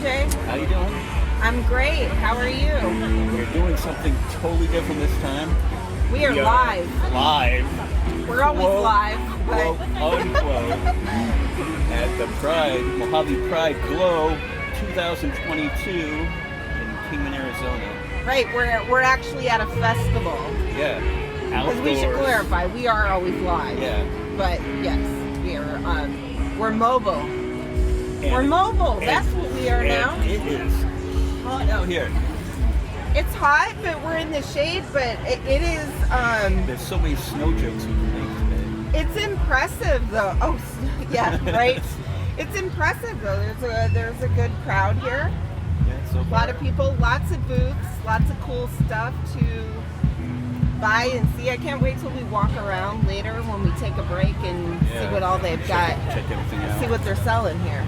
MJ. How you doing? I'm great. How are you? We're doing something totally different this time. We are live. Live. We're always live, but unquote, at the Mohave Pride Glow 2022 in Kingman, Arizona. Right, we're actually at a festival. Yeah. Because we should clarify, we are always live. Yeah. But yes, we're mobile. We're mobile. That's what we are now. It is hot out here. It's hot, but we're in the shade. But it is. There's so many snow jokes we can make today. It's impressive, though. Oh, yeah, right. It's impressive, though. There's a good crowd here. Yeah, so a lot of people, lots of booths, lots of cool stuff to buy and see. I can't wait till we walk around later when we take a break and see what all they've got. Check everything out. See what they're selling here.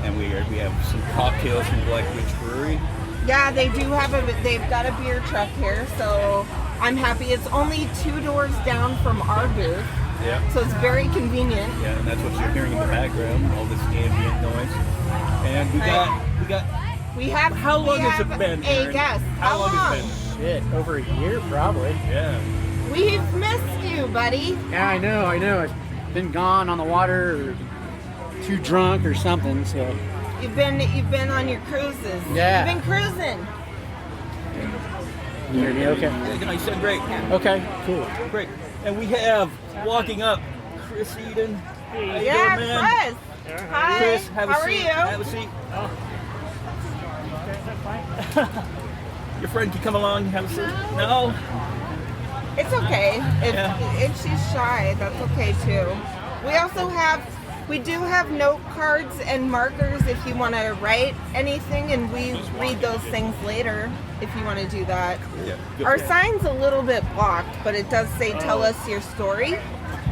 And we have some cocktails from Black Witch Brewery. Yeah, they do have they've got a beer truck here, so I'm happy. It's only 2 doors down from our booth. Yeah. So it's very convenient. Yeah, and that's what you're hearing in the background, all this ambient noise. And we have how long has it been? A guest. How long has it been? Shit, over a year probably. Yeah. We've missed you, buddy. Yeah, I know. I've been gone on the water or too drunk or something, so. You've been on your cruises. Yeah. You've been cruising. You hear me okay? Yeah, you sound great. Okay, cool. Great. And we have walking up Chris Eden. How you doing, man? Chris. Hi. Chris, have a How seat. are you? Have a seat. Your friend can come along and have a seat. No? It's okay. If she's shy, that's okay too. We do have note cards and markers if you want to write anything, and we read those things later if you want to do that. Yeah. Our sign's a little bit blocked, but it does say tell us your story.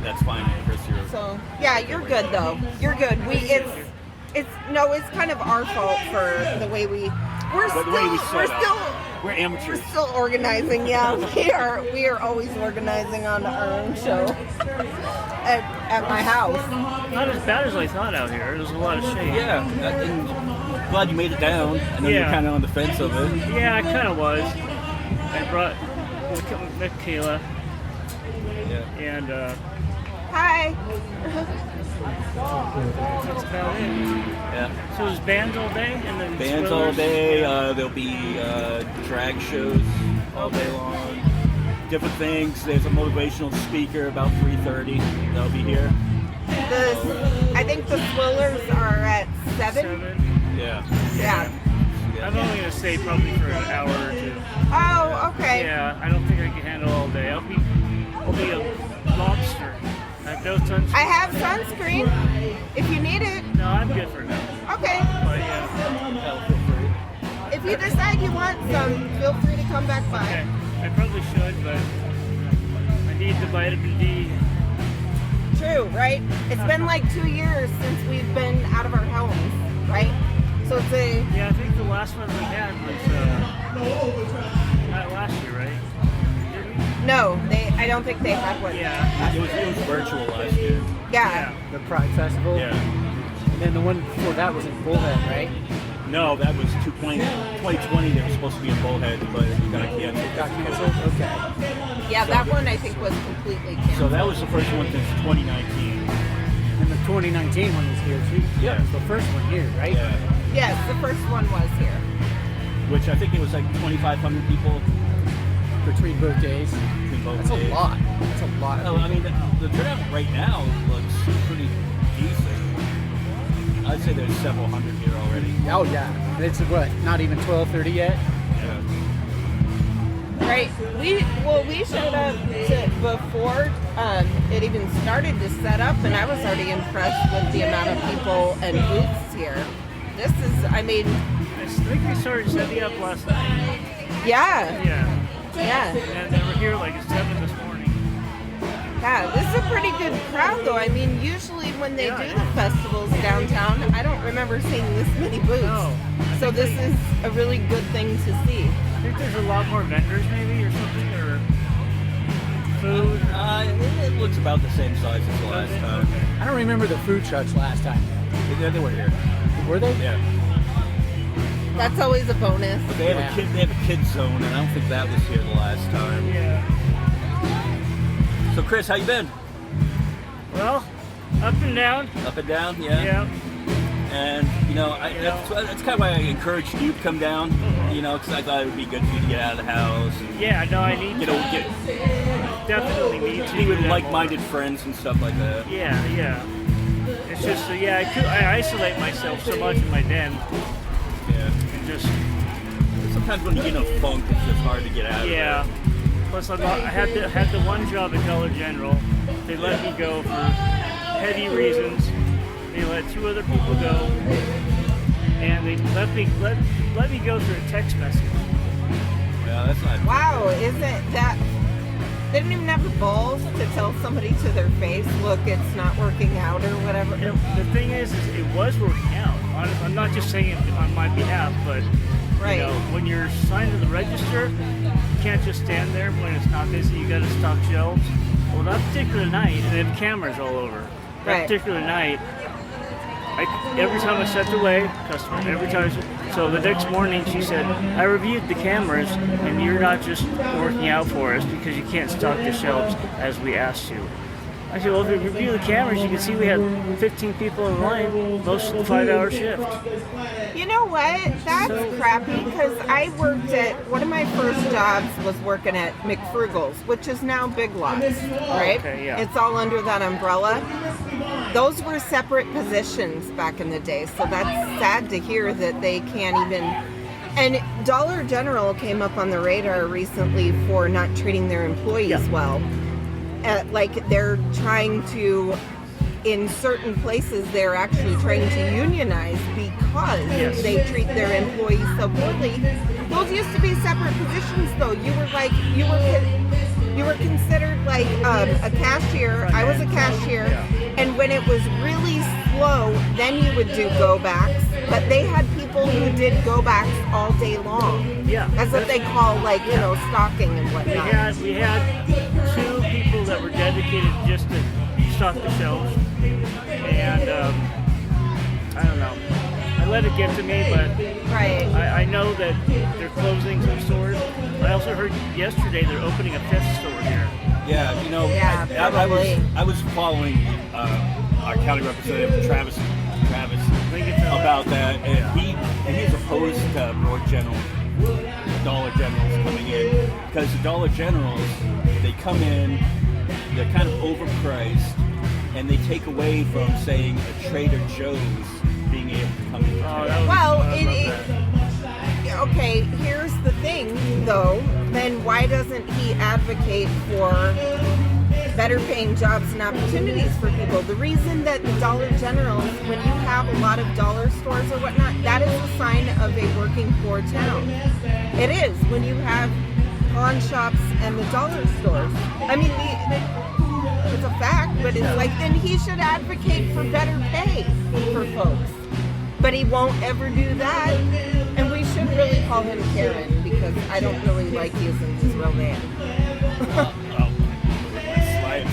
That's fine, Chris. So yeah, you're good though. You're good. It's kind of our fault for the way we're amateurs. We're still organizing. Yeah, we are always organizing on our own show at my house. Not as bad as I thought out here. There's a lot of shade. Yeah, and glad you made it down. I know you're kind of on the fence of it. Yeah, I kind of was. I brought Michaela. Yeah. And hi. That's about it. Yeah. So there's bands all day, and then bands all day. There'll be drag shows all day long. Different things. There's a motivational speaker about 3:30. They'll be here. I think the Swillers are at 7. Yeah. Yeah. I'm only gonna stay probably for an hour or 2. Oh, okay. Yeah, I don't think I can handle all day. I'll be a lobster. I have no sunscreen. I have sunscreen if you need it. No, I'm good for now. Okay. But yeah. If you decide you want some, feel free to come back by. Okay. I probably should, but I need the vitamin D. True, right? It's been like 2 years since we've been out of our homes, right? So it's Yeah, I think the last one we had was not last year, right? No, I don't think they had one. Yeah. It was virtual last year. Yeah. The Pride Festival. Yeah. And then the one before that was in Bullhead, right? No, that was 2020. They were supposed to be in Bullhead, but it got canceled. Got canceled? Okay. Yeah, that one I think was completely canceled. So that was the first one since 2019. And the 2019 one was here too. Yeah. It was the first one here, right? Yeah. Yes, the first one was here. Which I think it was like 2,500 people Between both days. between both That's days. a lot. That's a lot of No, I mean, the turnout right now looks pretty decent. I'd say there's several hundred here already. Oh yeah. It's what? Not even 12:30 yet? Yeah. Right. We showed up before it even started to set up, and I was already impressed with the amount of people and booths here. I think we started setting up last night. Yeah. Yeah. Yeah. And they were here like at 7 this morning. Yeah, this is a pretty good crowd, though. I mean, usually when they do the festivals downtown, I don't remember seeing this many booths. No. So this is a really good thing to see. I think there's a lot more vendors maybe or something, or food. It looks about the same size as the last time. I don't remember the food trucks last time. They were here. Were they? Yeah. That's always a bonus. But they have they have a kids zone, and I don't think that was here the last time. Yeah. So Chris, how you been? Well, up and down. Up and down, yeah. Yeah. And that's kind of why I encouraged you to come down. Because I thought it would be good for you to get out of the house. And Yeah, no, I need to. Definitely need to. be with do that like-minded friends and stuff like that. more. Yeah. It's just, I isolate myself so much in my den. Yeah. And just, Sometimes when you get in a funk, it's just hard to get out of it. yeah. Plus, I had the one job at Dollar General. They let me go for petty reasons. They let 2 other people go, and they let me go through a text message. Yeah, that's not. Wow, isn't that? They didn't even have the balls to tell somebody to their face, look, it's not working out or whatever. The thing is it was working out. I'm not just saying it on my behalf, but Right. when you're signed to the register, you can't just stand there when it's not busy. You got to stock shelves. Well, that particular night, and they have cameras all over. That Right. particular night, every time I stepped away, customer, every time. So the next morning, she said, "I reviewed the cameras, and you're not just working out for us because you can't stock the shelves as we asked you." I said, "Well, if you review the cameras, you can see we had 15 people in line, most of the 5-hour shift." You know what? That's crappy because I worked at one of my first jobs was working at McFrugal's, which is now Big Lots, right? Okay, yeah. It's all under that umbrella. Those were separate positions back in the day, so that's sad to hear that they can't even. And Dollar General came up on the radar recently for not treating their employees well. Like they're trying to, in certain places, they're actually trying to unionize because they treat their employees so poorly. Those used to be separate positions, though. You were considered like a cashier. I was a cashier, and when it was really slow, then you would do go backs. But they had people who did go backs all day long. Yeah, That's what they call stocking and whatnot. We had 2 people that were dedicated just to stock the shelves, and I don't know. I let it get to me, but Right. I know that they're closing some stores. I also heard yesterday they're opening a 5th store here. Yeah, Yeah, probably. I was following our county representative Travis about that, and he's opposed to more Dollar Generals coming in because the Dollar Generals, they come in, they're kind of overpriced, and they take away from saying a Trader Joe's being able to come in. Okay, here's the thing, though. Then why doesn't he advocate for better paying jobs and opportunities for people? The reason that the Dollar Generals, when you have a lot of dollar stores or whatnot, that is a sign of a working poor town. It is when you have pawn shops and the dollar stores. I mean, it's a fact, but it's like, then he should advocate for better pay for folks. But he won't ever do that. And we should really call him Karen because I don't really like using his real name.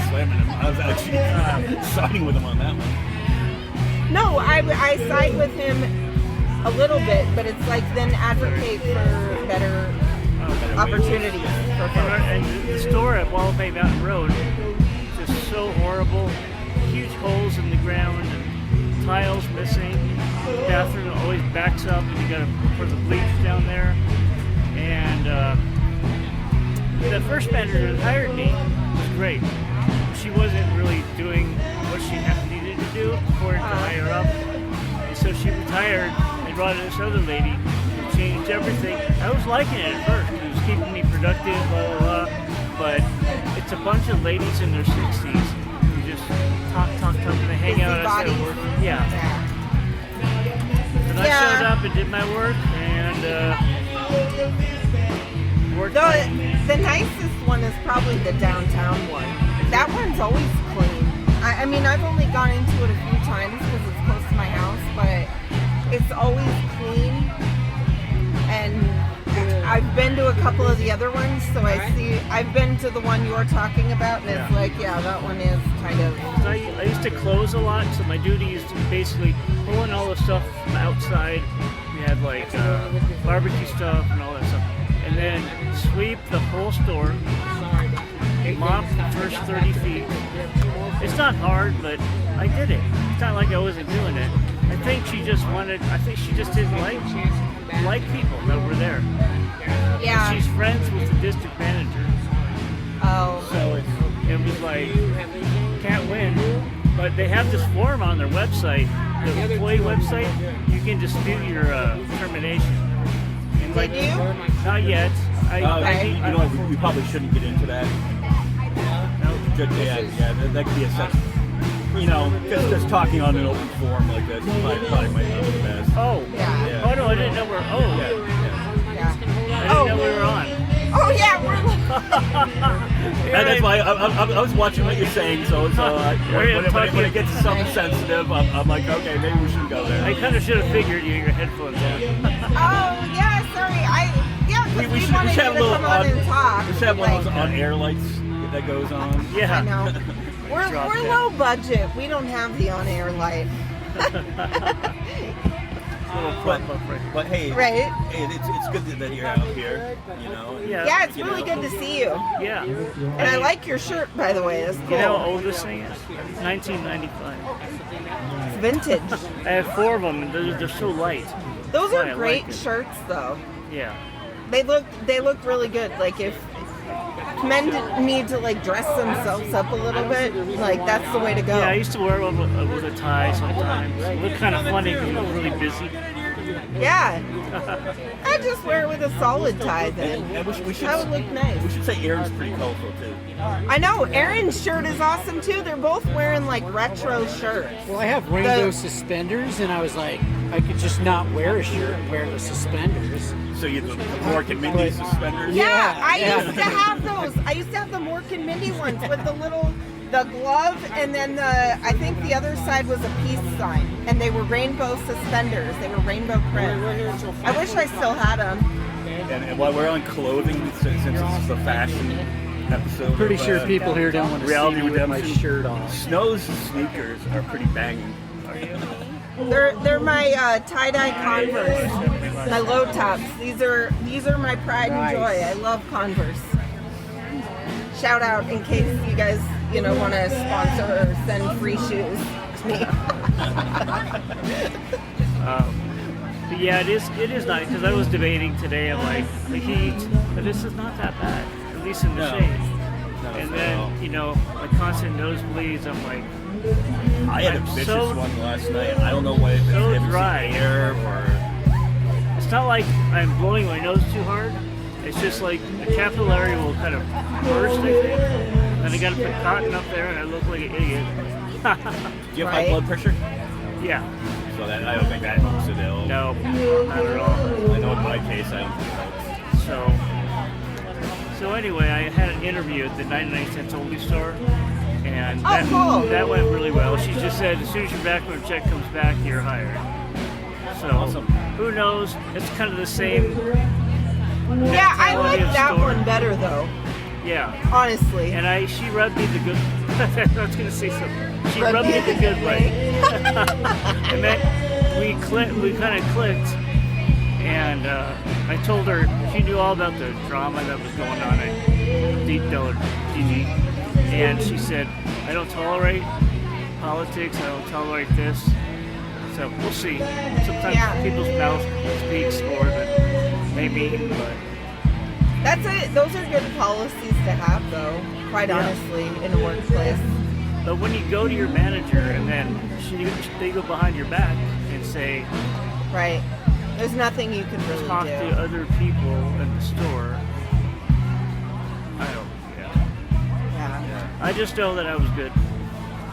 Slamming him. I was actually siding with him on that one. No, I side with him a little bit, but it's like then advocate for better opportunities for folks. And the store at Mohave Mountain Road, just so horrible. Huge holes in the ground and tiles missing. The bathroom always backs up and you gotta put the bleach down there. And the first manager that hired me was great. She wasn't really doing what she needed to do according to higher up. And so she retired and brought in this other lady who changed everything. I was liking it at first. It was keeping me productive, blah, blah, blah. But it's a bunch of ladies in their 60s who just talk, and they hang out outside of work. Yeah. And I showed up and did my work and worked. The nicest one is probably the downtown one. That one's always clean. I mean, I've only gone into it a few times because it's close to my house, but it's always clean. And I've been to a couple of the other ones, so I've been to the one you're talking about, and it's like, yeah, that one is kind of. I used to close a lot, so my duty is to basically pull in all the stuff from outside. We had like barbecue stuff and all that stuff, and then sweep the whole store, mop the first 30 feet. It's not hard, but I did it. It's not like I wasn't doing it. I think she just didn't like people that were there. Yeah. She's friends with the district manager. Oh. So it was like, can't win. But they have this form on their website, the employee website. You can dispute your termination. And Did you? Not yet. We probably shouldn't get into that. That could be a sense. Just talking on an open forum like this probably might not be the best. Oh. Yeah. Oh no, I didn't know we're. Oh. Yeah. I didn't know we were on. Oh yeah, we're. That's why I was watching what you're saying, so when it gets to something sensitive, I'm like, okay, maybe we shouldn't go there. I kind of should have figured you had your headphones on. Oh yeah, sorry. We should wanted have you a to little come on and talk. We should have one of those on-air lights that goes on. Yeah. I know. We're low budget. We don't have the on-air light. But hey, Right. Hey, it's good that you're out here. Yeah, it's really good to see you. Yeah. And I like your shirt, by the way. It's cool. You know how old this thing is? 1995. It's vintage. I have 4 of them, and they're so light. Those I are great like it. shirts, though. Yeah. They look really good. Like if men need to like dress themselves up a little bit, like that's the way to go. Yeah, I used to wear one with a tie sometimes. It looked kind of funny because I was really busy. Yeah. I just wear it with a solid tie then. And we should, That would look nice. We should say Aaron's pretty colorful too. I know. Aaron's shirt is awesome too. They're both wearing like retro shirts. Well, I have rainbow suspenders, and I was like, I could just not wear a shirt and wear the suspenders. So you the Mork and Mindy suspenders? Yeah, I yeah. used to have those. I used to have the Mork and Mindy ones with the glove, and then I think the other side was a peace sign, and they were rainbow suspenders. They were rainbow print. I wish I still had them. And while we're on clothing, since this is a fashion episode, Pretty sure people here don't want to Reality see me with my Redemption. shirt on. Snow's sneakers are pretty banging. They're my tie-dye Converse, my low tops. These are my pride and joy. I love Converse. Shout out in case you guys want to sponsor or send free shoes to me. But yeah, it is nice because I was debating today. I'm like, the heat, but this is not that bad, at least in the shade. And then like constant nosebleeds. I'm like, I had a vicious one last night. I don't know what it so was. dry. Air or it's not like I'm blowing my nose too hard. It's just like the capillary will kind of burst, I think. And I got to put cotton up there, and I look like an idiot. Do you have high blood pressure? Yeah. So I don't think that helps it at all. No, not at all. I know in my case, I don't think it helps. So anyway, I had an interview at the 99 Cents Only store, and cool. that went really well. She just said, as soon as your background check comes back, you're hired. So Awesome. Who knows? It's kind of the same. Yeah, I like mentality of that store. one better though. Yeah. Honestly. And she rubbed me the good. I was gonna say something. She rubbed me the good way. And then we kind of clicked, and I told her she knew all about the drama that was going on at Deep Dollar TV, and she said, "I don't tolerate politics. I don't tolerate this." So we'll see. Sometimes people's mouth speaks more than they mean, but. That's it. Those are good policies to have, though. Quite honestly, in a workplace. But when you go to your manager and then they go behind your back and say, right, there's nothing you can really talk do. to other people in the store. Yeah. I just know that I was good.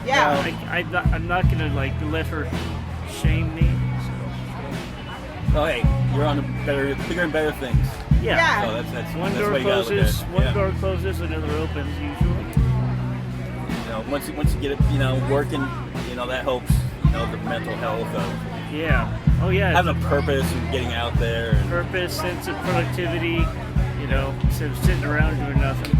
Yeah. I'm not gonna let her shame me. Oh, hey, you're on bigger and better things. Yeah. So that's one that's door what you gotta look closes, at. one door closes, another opens usually. Once you get it, working, that helps, the mental health of Yeah. Oh yeah. having a purpose and getting out there. And, Purpose, sense of productivity. Instead of sitting around doing nothing.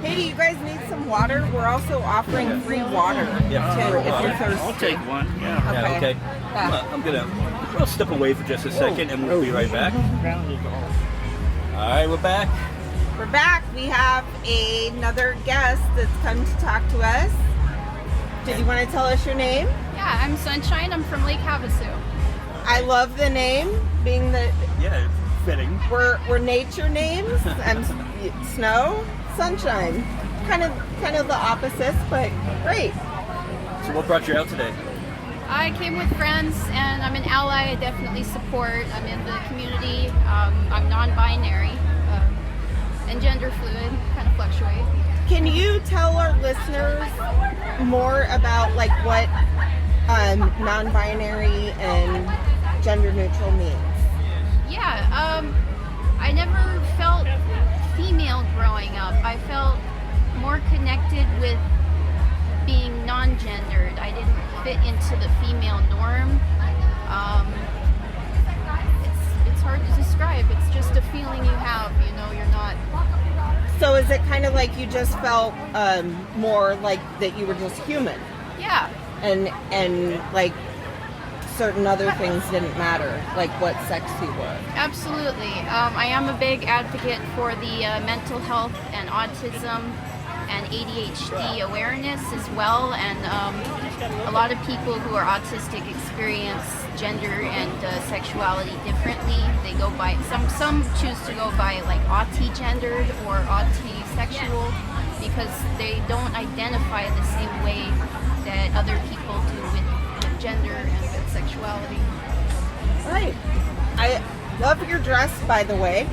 Hey, do you guys need some water? We're also offering free water Yeah. too if you're thirsty. I'll take one. Yeah. Yeah, okay. Yeah. We'll step away for just a second and we'll be right back. Grounded all. All right, we're back. We're back. We have another guest that's come to talk to us. Did you want to tell us your name? Yeah, I'm Sunshine. I'm from Lake Havasu. I love the name, being that Yeah, fitting. we're nature names. I'm Snow, Sunshine. Kind of the opposites, but great. So what brought you out today? I came with friends, and I'm an ally. I definitely support. I'm in the community. I'm non-binary and gender fluid. Kind of fluctuate. Can you tell our listeners more about like what non-binary and gender neutral means? Yeah. I never felt female growing up. I felt more connected with being non-gendered. I didn't fit into the female norm. It's hard to describe. It's just a feeling you have. You know, you're not. So is it kind of like you just felt more like that you were just human, Yeah. and like certain other things didn't matter, like what sex you were? Absolutely. I am a big advocate for the mental health and autism and ADHD awareness as well. And a lot of people who are autistic experience gender and sexuality differently. They go by, some choose to go by like auti-gendered or auti-sexual because they don't identify the same way that other people do with gender and with sexuality. Right. I love your dress, by the way,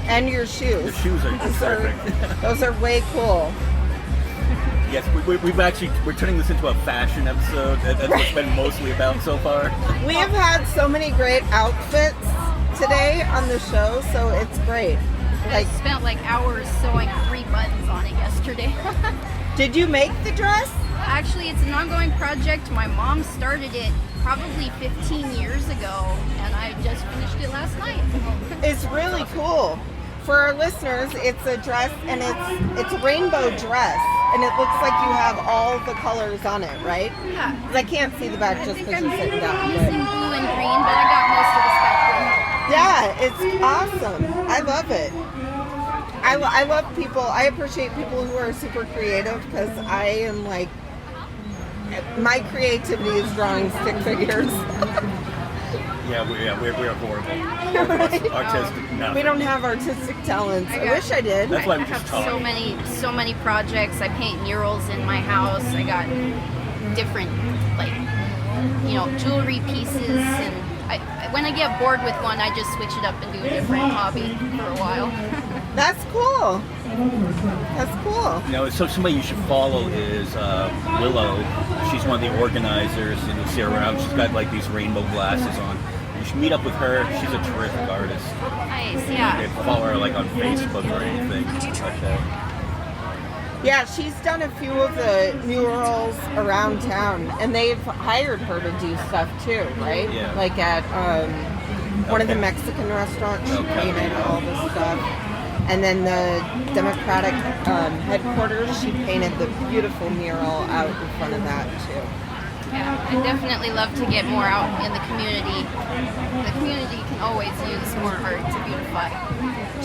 and your shoes. The shoes are perfect. Those are way cool. Yes, we're turning this into a fashion episode. That's what it's been mostly about so far. We have had so many great outfits today on the show, so it's great. I spent like hours sewing 3 buttons on it yesterday. Did you make the dress? Actually, it's an ongoing project. My mom started it probably 15 years ago, and I just finished it last night. It's really cool. For our listeners, it's a dress, and it's a rainbow dress, and it looks like you have all the colors on it, right? Yeah. 'Cause I can't see the back I just think because I'm you're sitting down. using blue and green, but I got most of the spectrum. Yeah, it's awesome. I love it. I love people. I appreciate people who are super creative because I am like, my creativity is drawing stick figures. We're horrible. Right? Artistic, no. We don't have artistic talents. I got- wish I did. That's why I we have just talk. so many projects. I paint murals in my house. I got different, like, jewelry pieces, and when I get bored with one, I just switch it up and do a different hobby for a while. That's cool. That's cool. So somebody you should follow is Willow. She's one of the organizers, and you'll see her around. She's got like these rainbow glasses on. You should meet up with her. She's a terrific artist. Nice, You yeah. can follow her like on Facebook or anything like that. Yeah, she's done a few of the murals around town, and they've hired her to do stuff too, right? Yeah. Like at one of the Okay. Mexican restaurants, she Okay. painted all this stuff. And then the Democratic headquarters, she painted the beautiful mural out in front of that too. Yeah, I definitely love to get more out in the community. The community can always use more art to beautify.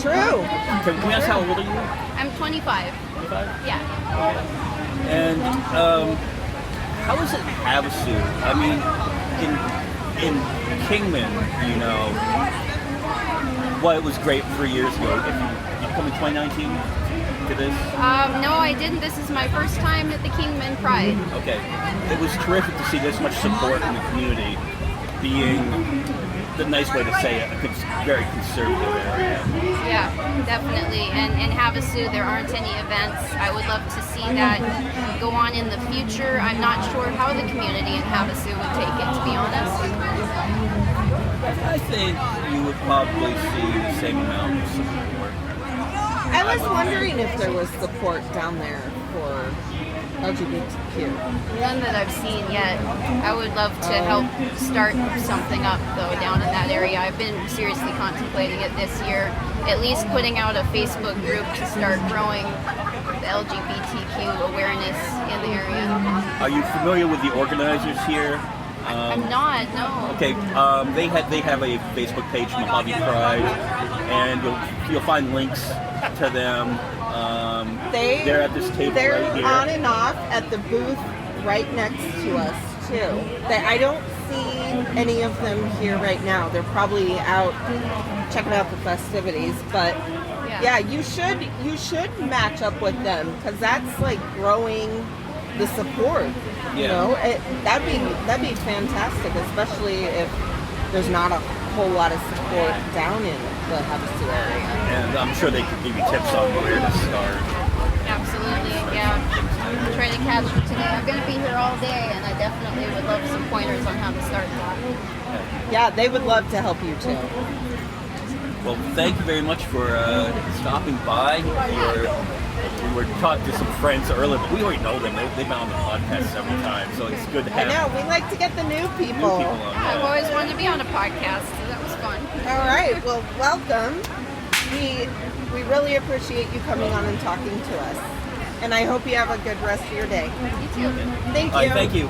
True. Can we ask how old are you? I'm 25. 25? Yeah. And how is it in Havasu? I mean, in Kingman, it was great 3 years ago. Did you come in 2019 to this? No, I didn't. This is my first time at the Kingman Pride. Okay. It was terrific to see this much support in the community, being the nice way to say it, a very conservative area. Yeah, definitely. And in Havasu, there aren't any events. I would love to see that go on in the future. I'm not sure how the community in Havasu would take it, to be honest. I think you would probably see the same amount of support. I was wondering if there was support down there for LGBTQ. None that I've seen yet. I would love to help start something up, though, down in that area. I've been seriously contemplating it this year, at least putting out a Facebook group to start growing the LGBTQ awareness in the area. Are you familiar with the organizers here? I'm not, no. Okay, they have a Facebook page, Mohave Pride, and you'll find links to them. They're at this table They're right here. on and off at the booth right next to us too. I don't see any of them here right now. They're probably out checking out the festivities, but yeah, you should match up with them because that's like growing the support. You know, that'd be fantastic, especially if there's not a whole lot of support down in the Havasu area. And I'm sure they could give you tips on where to start. Absolutely, yeah. I'll try to catch them today. I'm going to be here all day, and I definitely would love some pointers on how to start that. Yeah, they would love to help you too. Well, thank you very much for stopping by. We were talking to some friends earlier, but we already know them. They've been on the podcast several times, so it's good to have. I know, we like to get the new people. on. Yeah, I've always wanted to be on a podcast, so that was fun. All right, well, welcome. We really appreciate you coming on and talking to us. And I hope you have a good rest of your day. You too. Thank you. All right, thank you.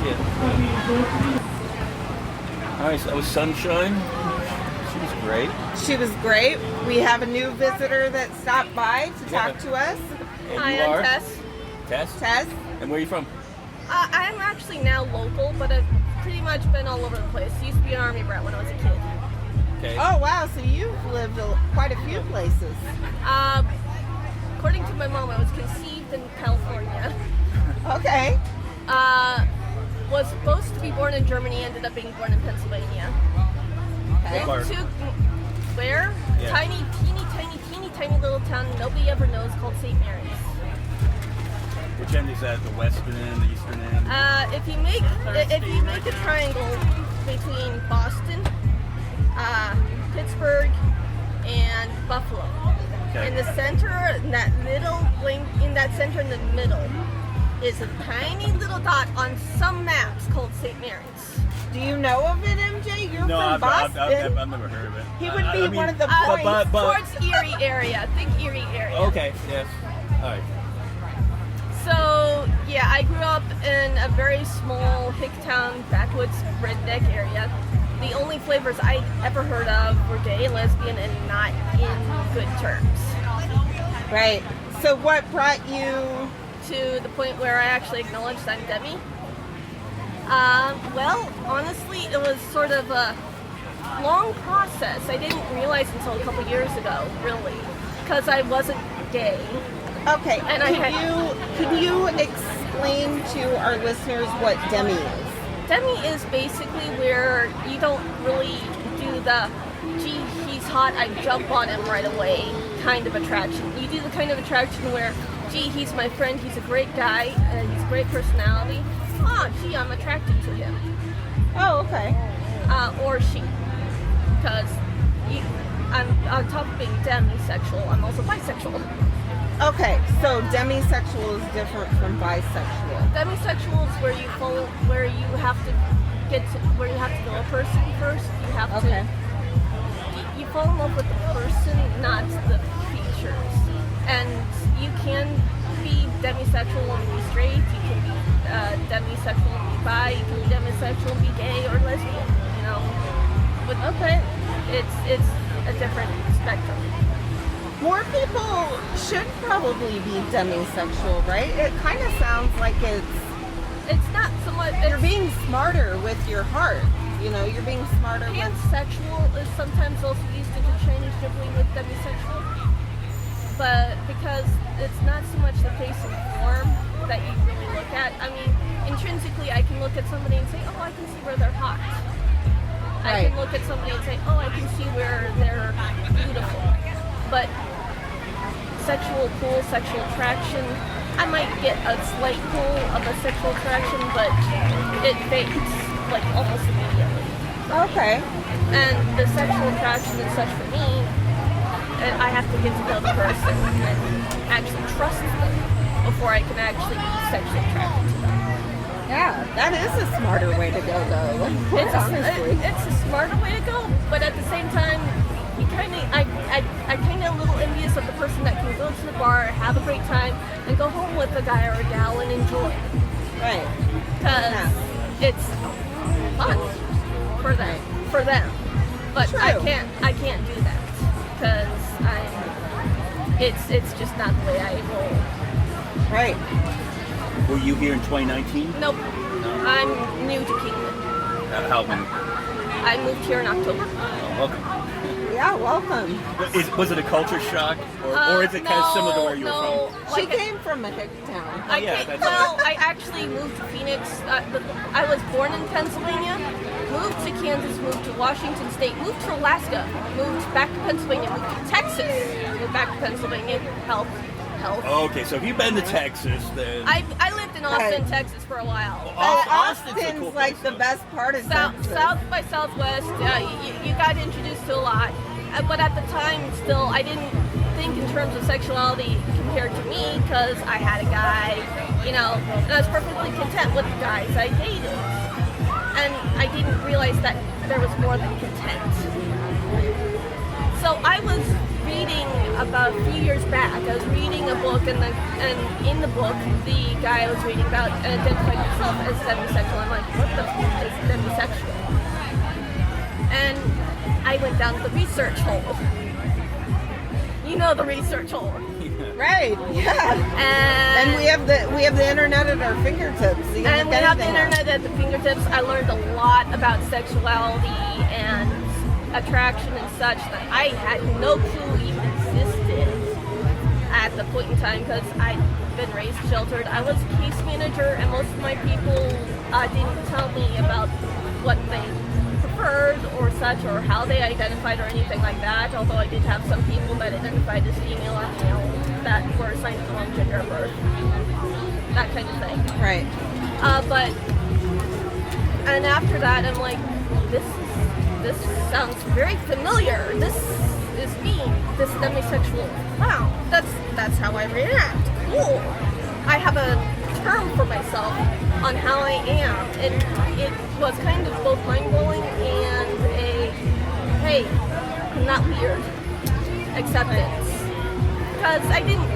See ya. All right, so that was Sunshine. She was great. She was great. We have a new visitor that stopped by to talk to us. And Hi, you I'm are? Tess. Tess? Tess. And where are you from? I'm actually now local, but I've pretty much been all over the place. Used to be an Army brat when I was a kid. Okay. Oh, wow. So you've lived quite a few places. According to my mom, I was conceived in California. Okay. Was supposed to be born in Germany, ended up being born in Pennsylvania. Okay. Or- To where? Yeah. Tiny little town nobody ever knows called St. Mary's. Which end is that? The western end, the eastern end? If you make a triangle between Boston, Pittsburgh, and Buffalo, Okay. in the center, in that center in the middle, is a tiny little dot on some maps called St. Mary's. Do you know of it, MJ? You're No, from Boston. I've never heard of it. He would be I mean, one of the but- points. Towards Erie area. Think Erie area. Okay, yes. All right. So, yeah, I grew up in a very small hick town, backwoods, redneck area. The only flavors I'd ever heard of were gay, lesbian, and not in good terms. Right. So what brought you? To the point where I actually acknowledged I'm Demi. Well, honestly, it was sort of a long process. I didn't realize until a couple years ago, really, because I wasn't gay. Okay. And Can you explain to our listeners what Demi is? Demi is basically where you don't really do the, gee, he's hot, I jump on him right away kind of attraction. You do the kind of attraction where, gee, he's my friend, he's a great guy, he's a great personality. Oh, gee, I'm attracted to him. Oh, okay. Or she. Because I'm on top of being demisexual, I'm also bisexual. Okay, so demisexual is different from bisexual. Demisexual is where you have to know a person first. You have Okay. to you fall in love with the person, not the features. And you can be demisexual and be straight. You can be demisexual and be bi. You can be demisexual and be gay or lesbian. You know, but it's a different spectrum. More people should probably be demisexual, right? It kind of sounds like It's not so much. you're being smarter with your heart. You know, you're being smarter with. Pansexual is sometimes also used interchangeably with demisexual, but because it's not so much the face and form that you really look at. I mean, intrinsically, I can look at somebody and say, oh, I can see where they're hot. I Right. can look at somebody and say, oh, I can see where they're beautiful. But sexual pull, sexual attraction, I might get a slight pull of a sexual attraction, but it fades like almost immediately. Okay. And the sexual attraction and such for me, I have to get to know the person and actually trust them before I can actually be sexually attracted to them. Yeah, that is a smarter way to go, though. Honestly. It's a smarter way to go, but at the same time, I kind of a little envious of the person that can go to the bar, have a great time, with a guy or a gal and enjoy it. Right. Because it's fun for them. But True. I can't do that because it's just not the way I roll. Right. Were you here in 2019? Nope. I'm new to Kingman. How many? I moved here in October. Welcome. Yeah, welcome. Was it a culture shock, or is it kind of similar to where you were from? She came from a hick town. I actually moved to Phoenix. I was born in Pennsylvania, moved to Kansas, moved to Washington State, moved to Alaska, moved back to Pennsylvania, moved to Texas, moved back to Pennsylvania. Health. Okay, so if you've been to Texas, then I lived in Austin, Texas for a while. Austin's a cool like place, the best part of Texas. South by Southwest, you got introduced to a lot. But at the time, still, I didn't think in terms of sexuality compared to me because I had a guy, and I was perfectly content with the guys I dated. And I didn't realize that there was more than content. So I was reading about a few years back. I was reading a book, and in the book, the guy I was reading about identified himself as demisexual. I'm like, what the fuck is demisexual? And I went down the research hole. You know the research hole, Right. Yeah. And we have the internet at our fingertips. And we have the internet at the fingertips. I learned a lot about sexuality and attraction and such that I had no clue even existed at the point in time because I'd been raised sheltered. I was a case manager, and most of my people didn't tell me about what they preferred or such, or how they identified or anything like that, although I did have some people that identified as female or male that were assigned the wrong gender at birth. That kind of thing. Right. And after that, I'm like, this sounds very familiar. This is me, this demisexual. Wow, that's how I react. Cool. I have a term for myself on how I am, and it was kind of both mind-blowing and a, hey, I'm not weird, acceptance. Because I didn't,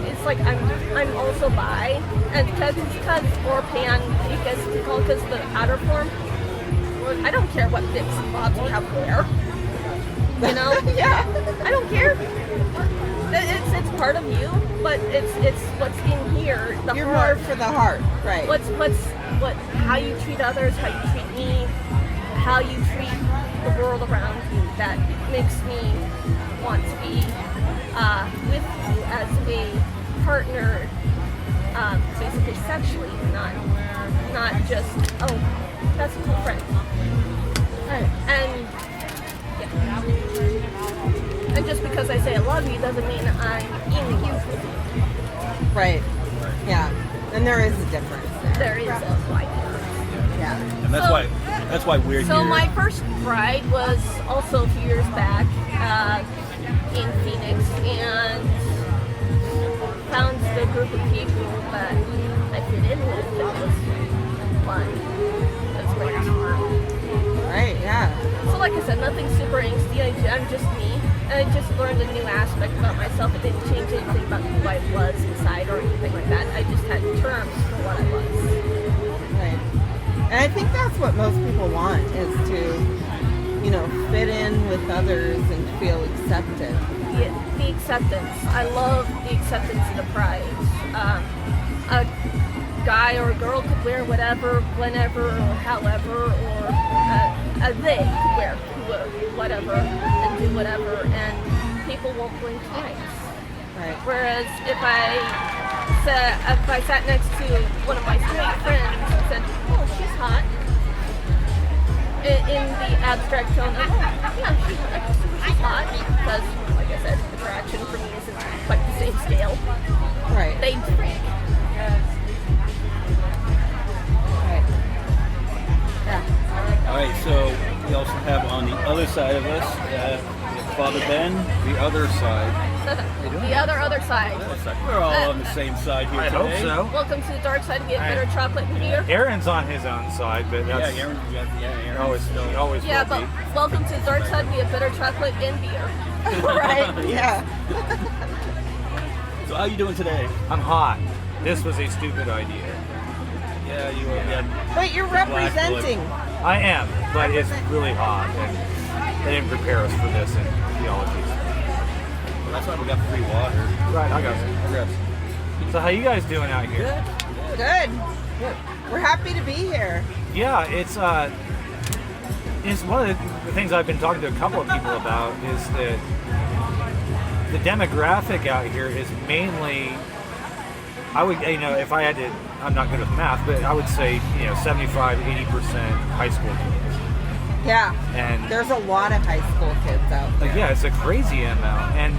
it's like I'm also bi, and because or pan, because the outer form, I don't care what bits and bobs you have to wear. Yeah, I don't care. It's part of you, but it's what's in here. You're heart. more for the heart, right? How you treat others, how you treat me, how you treat the world around you. That makes me want to be with you as a partner, basically sexually, not just that's a cool friend. Right. And just because I say I love you doesn't mean I'm in you. Right. Yeah. And there is a difference there. There is a wide difference. Yeah. and that's why we're So here. my first Pride was also a few years back in Phoenix, and found the group of people that I fit in with. It was fun. It was great. Right. Yeah. So like I said, nothing super angsty. I'm just me. And I just learned a new aspect about myself. It didn't change anything about who I was inside or anything like that. I just had terms for what I was. Right. And I think that's what most people want, is to, fit in with others and feel accepted. The acceptance. I love the acceptance of the Pride. A guy or a girl could wear whatever, whenever, or however, or they could wear whatever and do whatever, and people won't blink twice. Right. Whereas if I sat next to one of my straight friends and said, "Oh, she's hot," in the abstract tone of, "Yeah, she's hot," because, like I said, attraction for me isn't quite the same scale. Right. They'd freak. Right. Yeah. All right, so we also have on the other side of us, we have Father Ben. The other side. The other side. We're all on the same side here I today. hope so. Welcome to the dark side. We have bitter chocolate and beer. Aaron's on his own side, but Yeah, that's Aaron. Aaron. always Yeah, will but be. welcome to the dark side. We have bitter chocolate and beer. Right. Yeah. So how you doing today? I'm hot. This was a stupid idea. Yeah, you were. Yeah. But you're representing. I am, but it's really hot, and they didn't prepare us for this in theology. Well, that's why we got free water. Right, I got some. So how you guys doing out here? Good. We're happy to be here. Yeah, it's one of the things I've been talking to a couple of people about is that the demographic out here is mainly, I would, if I had to, I'm not good with math, but I would say, 75, 80% high school kids. Yeah. And there's a lot of high school kids out there. yeah, it's a crazy amount. And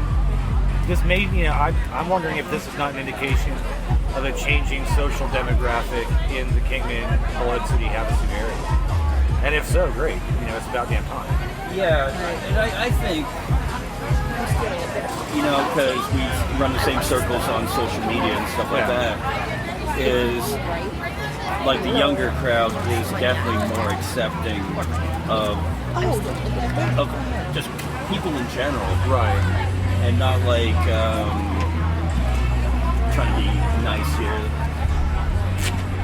this made, I'm wondering if this is not an indication of a changing social demographic in the Kingman, Blood City, Havasu area. And if so, great. It's about damn time. Yeah, and I think, because we run the same circles on social media and stuff like that, is like the younger crowd is definitely more accepting of just people in general. Right. And not like trying to be nice here.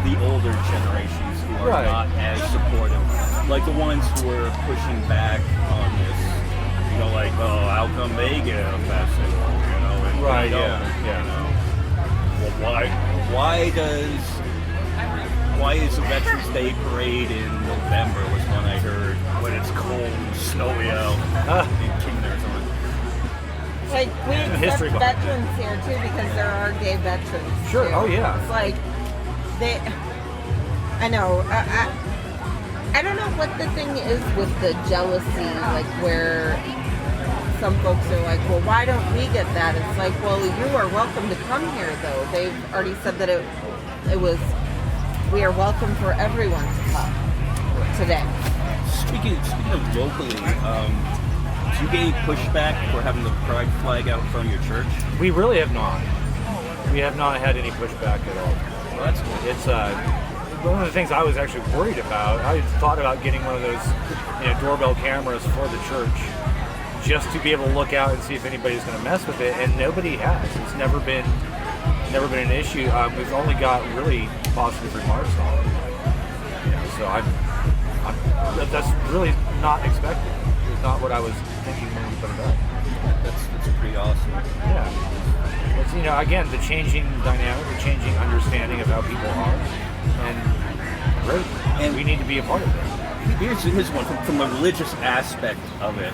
The older generations who are not as supportive, like the ones who are pushing back on this, like, oh, how come they get a festival, and right, we don't, Well, why is the Veterans Day parade in November was one I heard when it's cold and snowy out in Kingman or something. Like, we accept veterans here too because there are gay veterans. Sure. Too. Oh yeah. It's like I know. I don't know what the thing is with the jealousy, like where some folks are like, well, why don't we get that? It's like, well, you are welcome to come here, though. They've already said that it was, we are welcome for everyone to come today. Speaking of locally, do you get any pushback for having the pride flag out in front of your church? We really have not. We have not had any pushback at all. Well, that's good. It's one of the things I was actually worried about. I thought about getting one of those, doorbell cameras for the church, just to be able to look out and see if anybody's going to mess with it, and nobody has. It's never been an issue. We've only got really positive remarks on it. So that's really not expected. It's not what I was thinking when we put it up. That's pretty awesome. Yeah. It's, again, the changing dynamic, the changing understanding of how people are, and great. And we need to be a part of it. Here's one from a religious aspect of it.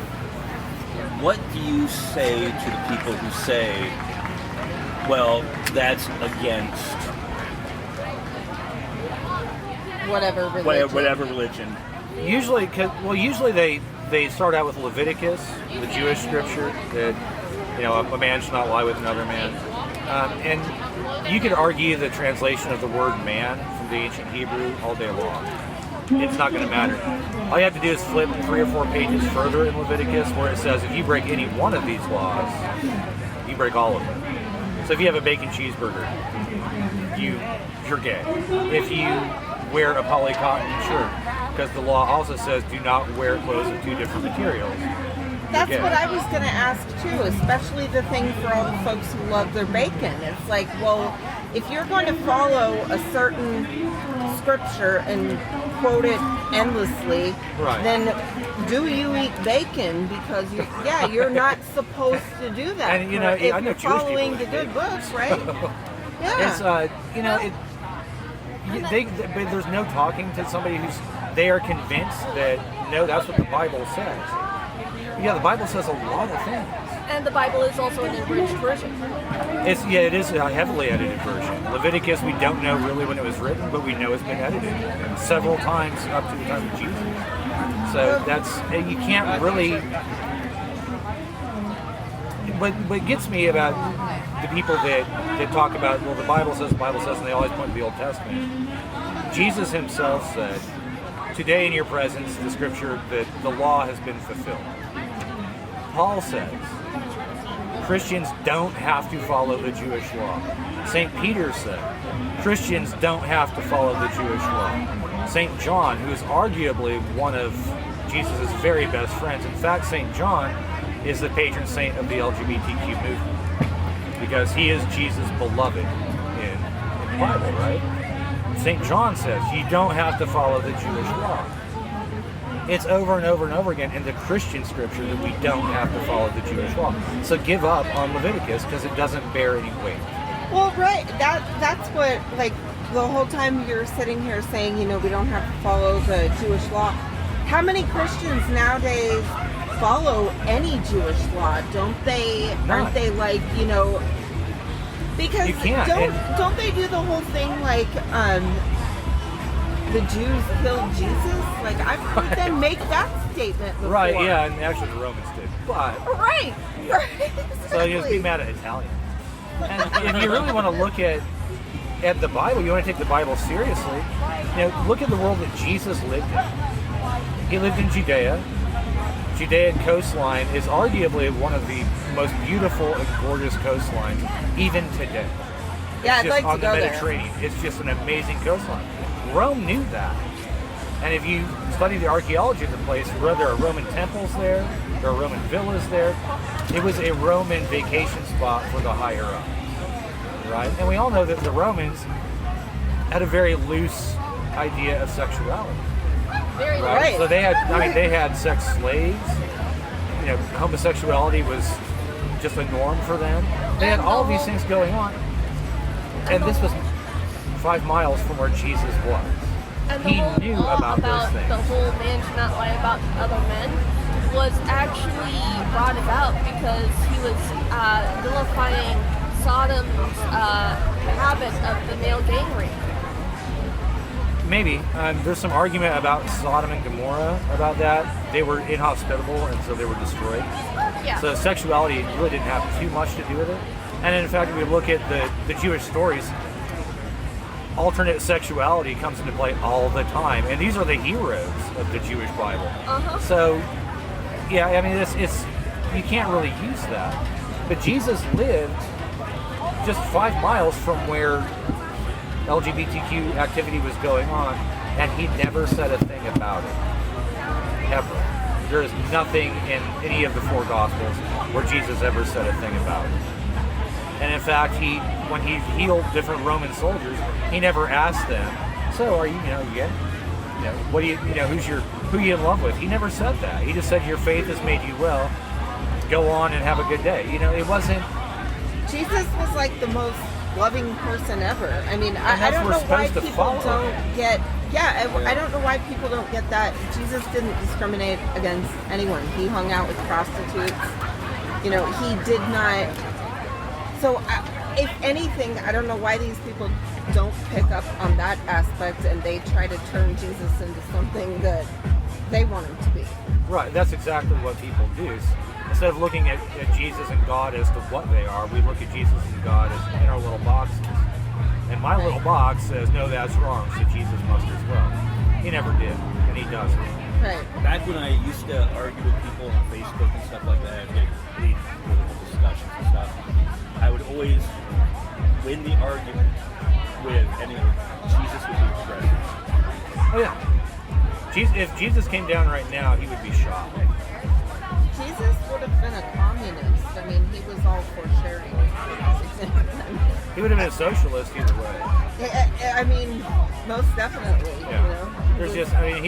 What do you say to the people who say, well, that's against whatever religion? Usually they start out with Leviticus, the Jewish scripture that a man should not lie with another man, and you could argue the translation of the word man from the ancient Hebrew all day long. It's not going to matter. All you have to do is flip 3 or 4 pages further in Leviticus where it says if you break any one of these laws, you break all of them. So if you have a bacon cheeseburger, you're gay. If you wear a poly cotton shirt, because the law also says do not wear clothes of 2 different materials. That's what I was going to ask too, especially the thing for all the folks who love their bacon. It's like, well, if you're going to follow a certain scripture and quote it endlessly, then do you eat bacon? Because you're not supposed to do that. And if I know you're Jewish following people the good books, right? But there's no talking to somebody they are convinced that no, that's what the Bible says. Yeah, the Bible says a lot of things. And the Bible is also an abridged version. It is a heavily edited version. Leviticus, we don't know really when it was written, but we know it's been edited several times up to the time of Jesus. So you can't really. What gets me about the people that talk about, well, the Bible says, and they always point to the Old Testament. Jesus himself said, today in your presence, the scripture, that the law has been fulfilled. Paul says, Christians don't have to follow the Jewish law. St. Peter said, Christians don't have to follow the Jewish law. St. John, who is arguably one of Jesus' very best friends, in fact, St. John is the patron saint of the LGBTQ movement. because he is Jesus' beloved in the Bible, right? St. John says you don't have to follow the Jewish law. It's over and over and over again in the Christian scripture that we don't have to follow the Jewish law. So give up on Leviticus because it doesn't bear any weight. Well, right. That's what, like, the whole time you're sitting here saying, you know, we don't have to follow the Jewish law. How many Christians nowadays follow any Jewish law? Don't they? None. Aren't they like, you know? Because You can't, don't they do the whole thing like the Jews killed Jesus? Like, I've heard them make that statement before. Right, yeah, and actually the Romans did. But Right. so you just be mad at Italians. And if you really want to look at the Bible, you want to take the Bible seriously, you know, look at the world that Jesus lived in. He lived in Judea. Judean coastline is arguably one of the most beautiful and gorgeous coastlines even today. Yeah, I'd Just like to on the go there. Mediterranean. It's just an amazing coastline. Rome knew that. And if you study the archaeology of the place, where there are Roman temples there are Roman villas there, it was a Roman vacation spot for the higher ups, right? And we all know that the Romans had a very loose idea of sexuality. Very Right. So they had sex slaves. You know, homosexuality was just a norm for them. They had all these things going on. And this was 5 miles from where Jesus was. And the He whole knew law about those things. the whole man should not lie about other men was actually brought about because he was vilifying Sodom's habit of the male gang rape. Maybe. There's some argument about Sodom and Gomorrah about that. They were inhospitable and so they were destroyed. Yeah. So sexuality really didn't have too much to do with it. And in fact, if we look at the Jewish stories, alternate sexuality comes into play all the time. And these are the heroes of the Jewish Bible. Uh-huh. So, yeah, I mean, it's you can't really use that. But Jesus lived just 5 miles from where LGBTQ activity was going on, and he never said a thing about it. Ever. There is nothing in any of the 4 Gospels where Jesus ever said a thing about it. And in fact, when he healed different Roman soldiers, he never asked them, "So, are you gay? What do who are you in love with?" He never said that. He just said, "Your faith has made you well. Go on and have a good day." It wasn't. Jesus was like the most loving person ever. I mean, I don't know why people don't get. Yeah, I don't know why people don't get that. Jesus didn't discriminate against anyone. He hung out with prostitutes. He did not. So, if anything, I don't know why these people don't pick up on that aspect and they try to turn Jesus into something that they want him to be. Right, that's exactly what people do. Instead of looking at Jesus and God as to what they are, we look at Jesus and God as in our little boxes. And my little box says, no, that's wrong, so Jesus must as well. He never did, and he doesn't. Right. Back when I used to argue with people on Facebook and stuff like that, and lead political discussions and stuff, I would always win the argument with Jesus would be progressive. Oh yeah. If Jesus came down right now, he would be shot. Jesus would have been a communist. I mean, he was all for sharing. He would have been a socialist either way. I mean, most definitely. Yeah.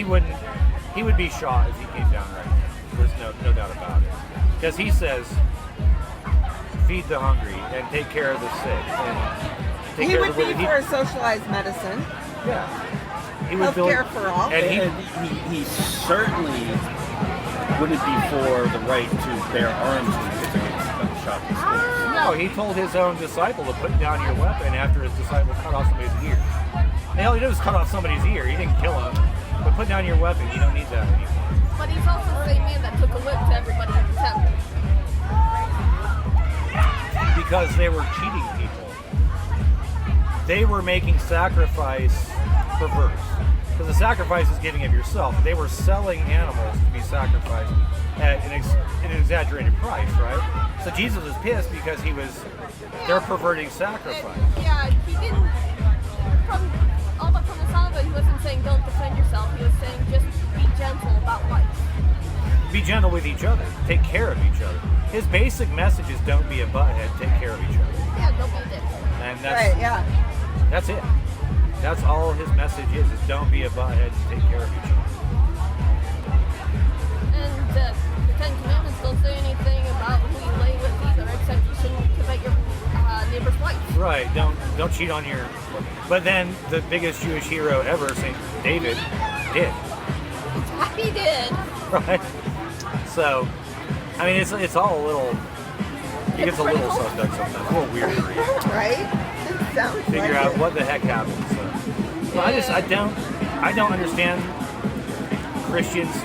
He would be shot if he came down right now. There's no doubt about it. Because he says, feed the hungry and take care of the sick. And take He care would of the be for socialized medicine. Yeah. He would Healthcare for all. And he certainly wouldn't be for the right to bear arms against gunshot pistols. No, he told his own disciple to put down your weapon after his disciple cut off somebody's ear. And all he did was cut off somebody's ear. He didn't kill him. But put down your weapon. You don't need that anymore. But he's also the same man that took a whip to everybody in the temple. Because they were cheating people. They were making sacrifice perverse. Because the sacrifice is giving of yourself. They were selling animals to be sacrificed at an exaggerated price, right? So Jesus was pissed because they're perverting sacrifice. And, he didn't, from the sound of it, he wasn't saying don't defend yourself. He was saying just be gentle about life. Be gentle with each other. Take care of each other. His basic message is don't be a butthead, take care of each other. Don't be a dick. And that's Right, yeah. that's it. That's all his message is don't be a butthead and take care of each other. And the Ten Commandments don't say anything about who you lay with either, except you shouldn't covet your neighbor's wife. Right, don't cheat on your... But then the biggest Jewish hero ever, St. David, did. He did. Right? So, I mean, it's all a little... It gets a little suspect sometimes, a little weird to read. Right? It sounds Figure like out it. what the heck happened. So. Well, I don't understand Christians I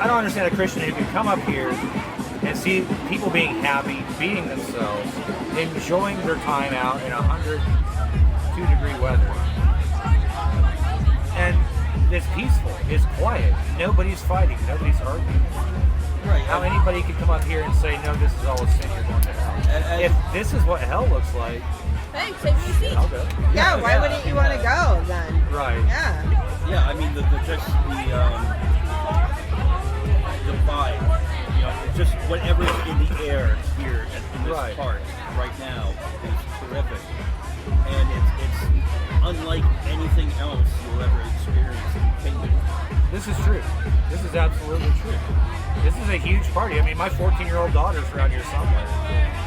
don't understand a Christian who can come up here and see people being happy, being themselves, enjoying their time out in 102-degree weather. And it's peaceful, it's quiet, nobody's fighting, nobody's arguing. Right. How anybody can come up here and say, no, this is all a sin, you're going to hell. If this is what hell looks like, Hey, save me a seat. I'll go. Yeah, why wouldn't you want to go then? Right. Yeah. Yeah, I mean the vibe, you know, it's just whatever's in the air here in this Right. park right now is terrific, and it's unlike anything else you'll ever experience in Kingdom. This is true. This is absolutely true. This is a huge party. I mean, my 14-year-old daughter's around here somewhere.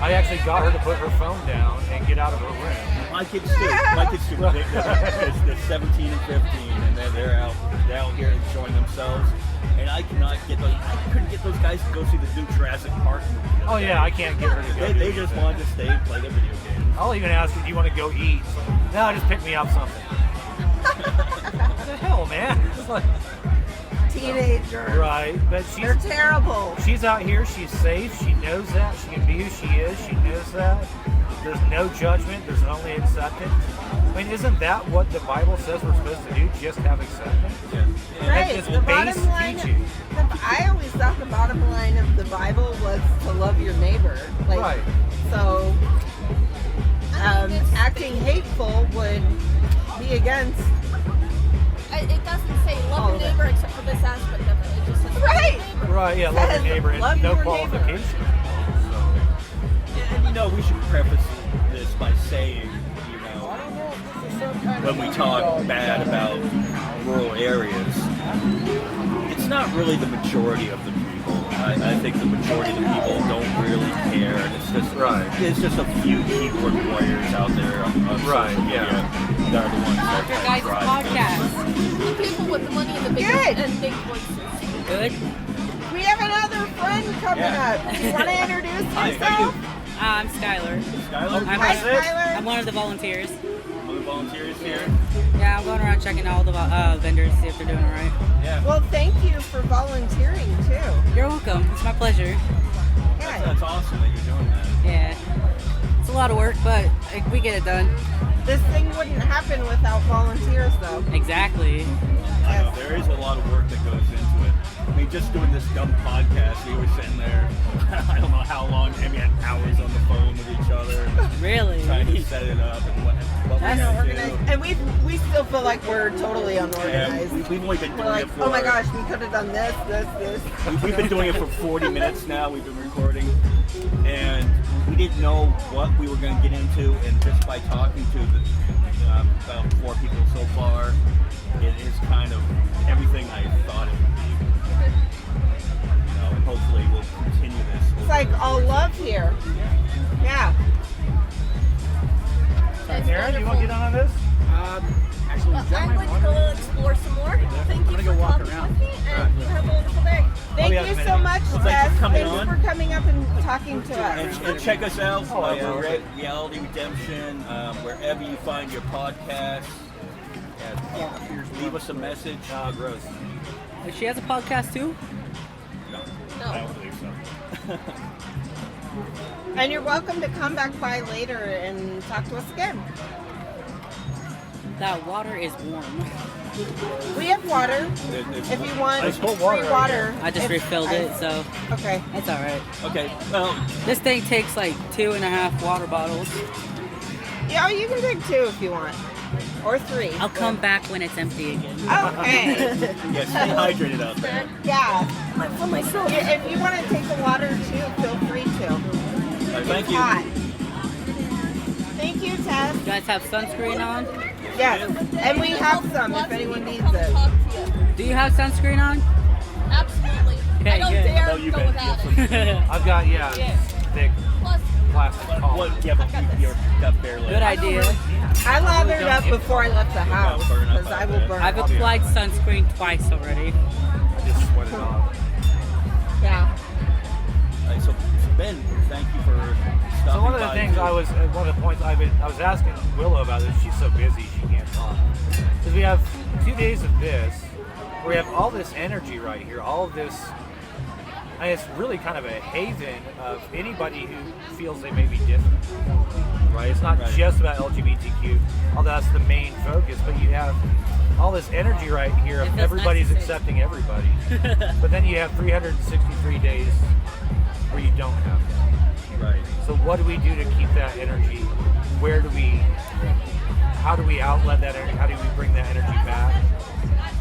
I actually got her to put her phone down and get out of her room. My kids too. They're 17 and 15, and they're out here enjoying themselves. And I couldn't get those guys to go see the new Jurassic Park movie. Oh yeah, I can't get her to go. They just wanted to stay and play the video games. I'll even ask her, do you want to go eat? No, just pick me up something. What the hell, man? It's like, Teenagers. right, but They're terrible. she's out here. She's safe. She knows that. She can be who she is. She knows that. There's no judgment. There's only acceptance. I mean, isn't that what the Bible says we're supposed to do? Just have acceptance. Yeah. Right. That's The base bottom line. teaching. I always thought the bottom line of the Bible was to love your neighbor. Like, Right. So, acting hateful would be against. It doesn't say All love of your it. neighbor except for this aspect of it. It just says Right. love your neighbor. Right. Yeah. Love your Says, neighbor and love no your qualification. And you know, we should preface this by saying, you know, when we talk bad about rural areas, it's not really the majority of the people. I think the majority of the people don't really care, and it's just It's just a few keyboard warriors out there on Right, social media yeah. that are the ones that Your guys' drive podcast. People with the money and the big Good. and big voices. Good. We have another friend coming Yeah. up. Do you want to introduce Hi, yourself? how I'm Skylar. Skylar, I'm, Hi, it? Skylar. I'm one of the volunteers. one of the volunteers here. Yeah, I'm going around checking all the vendors, see if they're doing all right. Yeah, Well, thank you for volunteering too. You're welcome. It's my pleasure. Yeah. that's awesome that you're doing that. Yeah. It's a lot of work, but we get it done. This thing wouldn't happen without volunteers, though. Exactly. I know, there is a lot of work that goes into it. I mean, just doing this dumb podcast, we were sitting there, I don't know how long, maybe hours on the phone with each other, Really? trying to set it up and what That's we're gonna Organized. do. And we still feel like we're totally Yeah, unorganized. we've only been We're doing like, it for. oh my gosh, we could have done this. We've been doing it for 40 minutes now. We've been recording, and we didn't know what we were going to get into. And just by talking to about 4 people so far, it is kind of everything I thought it would be. You know, and hopefully we'll continue this. It's like all love here. Yeah. That's Aaron, you want to get on this? Actually, Well, I'm going to go explore some more. Thank you gonna for go walk talking around. with me, and you have a wonderful day. Thank yeah, you man. so much, Well, thanks Beth. for coming Thanks on. for coming up and talking to us. And check us out. yeah. We're at Reality Redemption, wherever you find your podcasts. Leave us a message. Gross. She has a podcast too? No, No. I don't believe so. And you're welcome to come back by later and talk to us again. That water is warm. We have water if you want Ice cold free water right water. I just If- refilled it, so Okay. it's all right. Okay, well, This thing takes like 2.5 water bottles. Yeah, you can take 2 if you want. Or 3. I'll come back when it's empty again. Okay. yeah, stay hydrated out there. Yeah. For myself. If you want to take the water too, feel free to. Thank It's you. hot. Thank you, Tess. You guys have sunscreen on? Yes, and we have some if anyone needs it. Talk to you. Do you have sunscreen on? Absolutely. Okay, I don't good. dare No, you go bet. without You it. have I've got thick Plus, plastic collar. What? Yeah, but you're got bare legs. Good idea. I lathered up before I left the house because I will burn. I've applied sunscreen twice already. I just sweat it off. Yeah. So Ben, thank you for stopping So one of the by things too. one of the points I was asking Willow about this. She's so busy she can't talk. Is we have 2 days of this, where we have all this energy right here, all of this. And it's really kind of a haven of anybody who feels they may be different, right? It's not Right. just about LGBTQ, although that's the main focus, but you have all this energy right here It of feels everybody's nice to see. accepting everybody. But then you have 363 days where you don't have that. Right. So what do we do to keep that energy? How do we outlet that energy? How do we bring that energy back?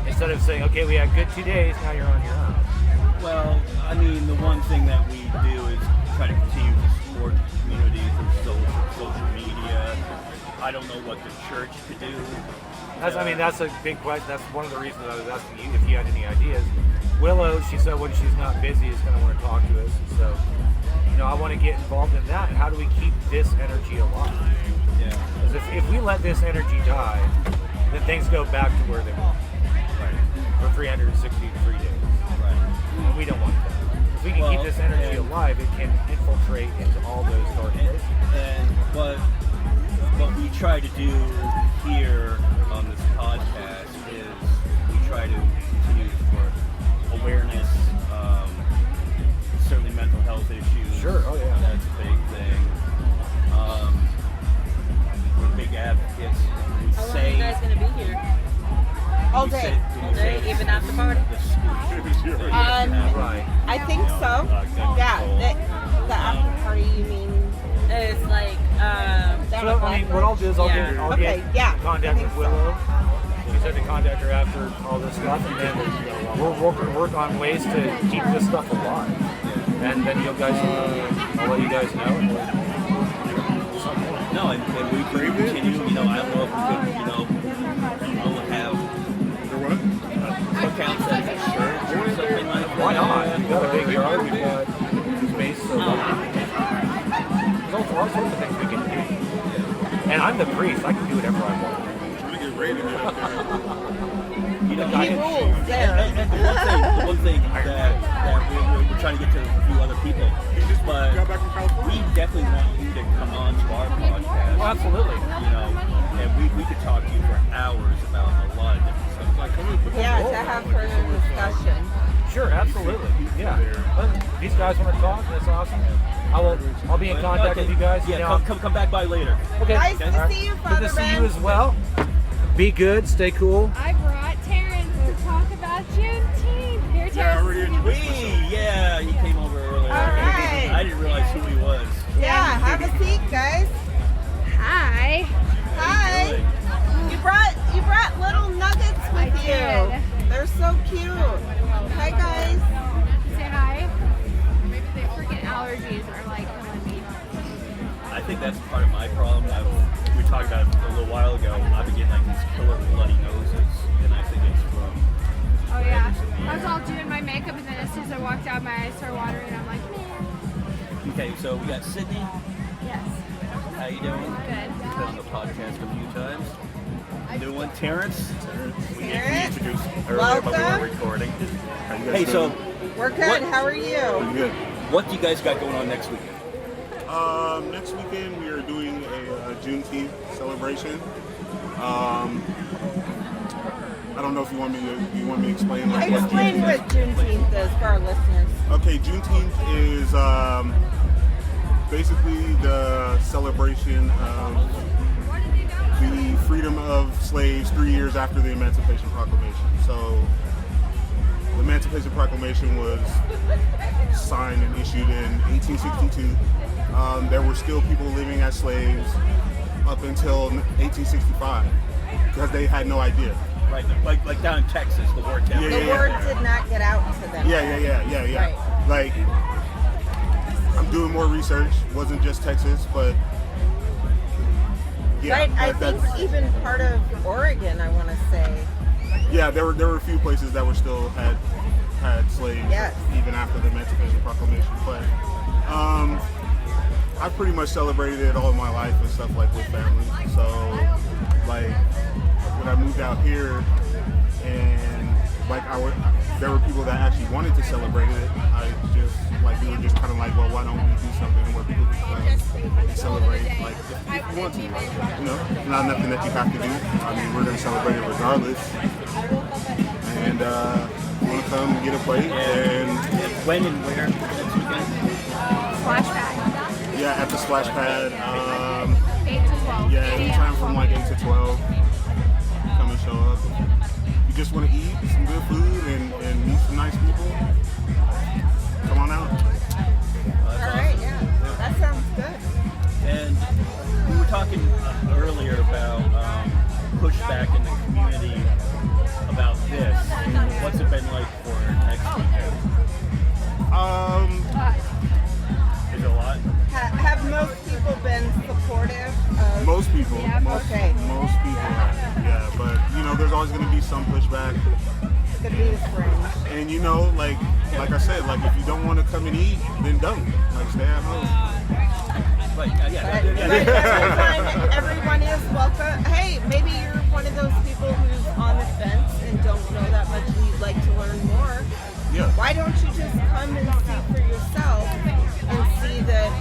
Instead of saying, okay, we had good 2 days, now you're on your own. Well, I mean, the one thing that we do is try to continue to support the community through social media. I don't know what the church could do. That's a big question. That's one of the reasons I was asking you if you had any ideas. Willow, she said when she's not busy is going to want to talk to us. And so, I want to get involved in that. How do we keep this energy alive? Yeah. Because if we let this energy die, then things go back to where they were. Right. For 363 days. Right. And we don't want that. If we can keep this energy alive, it can infiltrate into all those dark places. And what we try to do here on this podcast is we try to continue for awareness, certainly mental health issues. Sure, oh yeah. That's a big thing. We're big advocates. We How long are say you guys gonna be here? All we day. say- All day, even after party? Right. I think so. Yeah. The after party, you mean? It's like, down So, at I mean, what I'll do is I'll get Okay, yeah, in contact I think with Willow. She said to contact her after all this stuff, and then we'll work on ways to keep this stuff alive. And then you guys, I'll let you guys know. No, and we could continue. I don't know if we could, we'll have cookouts at the church or something like that. Why not? We've got a big yard. We've got space. So there's all sorts of things we can do. And I'm the priest. I can do whatever I want. He rules there. And the one thing that we're trying to get to a few other people, but we definitely want you to come on to our podcast. Oh, absolutely. And we could talk to you for hours about a lot of different stuff. Yeah, to have further discussion. Sure, absolutely. Yeah. But these guys want to talk. That's awesome. I'll be in contact with you guys. Yeah, come back by later. Okay. Nice to All right. see you, Good Father to see Ben. you as well. Be good. Stay cool. I brought Terrence to talk about Juneteenth. Here, Terrence. Yeah, he came over earlier. All right. I didn't realize who he was. Yeah, have a seat, guys. Hi. Hi. You brought little nuggets with I you. did. They're so cute. Hi, guys. Say hi. The freaking allergies are like killing me. I think that's part of my problem. We talked about it a little while ago. I've been getting like these killer bloody noses, and I think it's from. Oh yeah. I was all doing my makeup and then as soon as I walked out, my eyes started watering. I'm like, man. Okay, so we got Sydney. Yes. How you doing? Good. He's been on the podcast a few times. New one, Terrence. Terrence, Introduced welcome. when we were recording. Hey, so We're good. What? How are you? Good. what do you guys got going on next weekend? Next weekend we are doing a Juneteenth celebration. I don't know if you want me to explain like what Explain Juneteenth what Juneteenth is for our listeners. Okay, Juneteenth is basically the celebration of the freedom of slaves 3 years after the Emancipation Proclamation. So the Emancipation Proclamation was signed and issued in 1862. There were still people living as slaves up until 1865 because they had no idea. Right, like down in Texas, the word down. Yeah, The yeah, word yeah. did not get out to them. Yeah. Right. Like, I'm doing more research. Wasn't just Texas, but Yeah, right? I think that's- even part of Oregon, I want to say. Yeah, there were a few places that were still had slaves Yes. even after the Emancipation Proclamation. But I pretty much celebrated it all my life and stuff like with family. So like when I moved out here and like there were people that actually wanted to celebrate it. I just like we were just kind of like, well, why don't we do something where people can come and celebrate like if you want to, you know, not nothing that you have to do. I mean, we're gonna celebrate it regardless. And you want to come and get a plate and When and where next weekend? Splash pad. yeah, at the splash pad. 8 to 12. Yeah, anytime from like 8 to 12. Come and show up. You just want to eat some good food and meet some nice people. Come on out. All right, yeah, that sounds good. And we were talking earlier about pushback in the community about this. What's it been like for next weekend? Is it a lot? Have most people been supportive of? Most people. Yeah, okay. Most people have. Yeah, but you know, there's always going to be some pushback. It's gonna be the fringe. And you know, like I said, like if you don't want to come and eat, then don't. Like stay at home. But Everyone is welcome. Hey, maybe you're one of those people who's on the fence and don't know that much and you'd like to learn more. Yeah. Why don't you just come and see for yourself and see that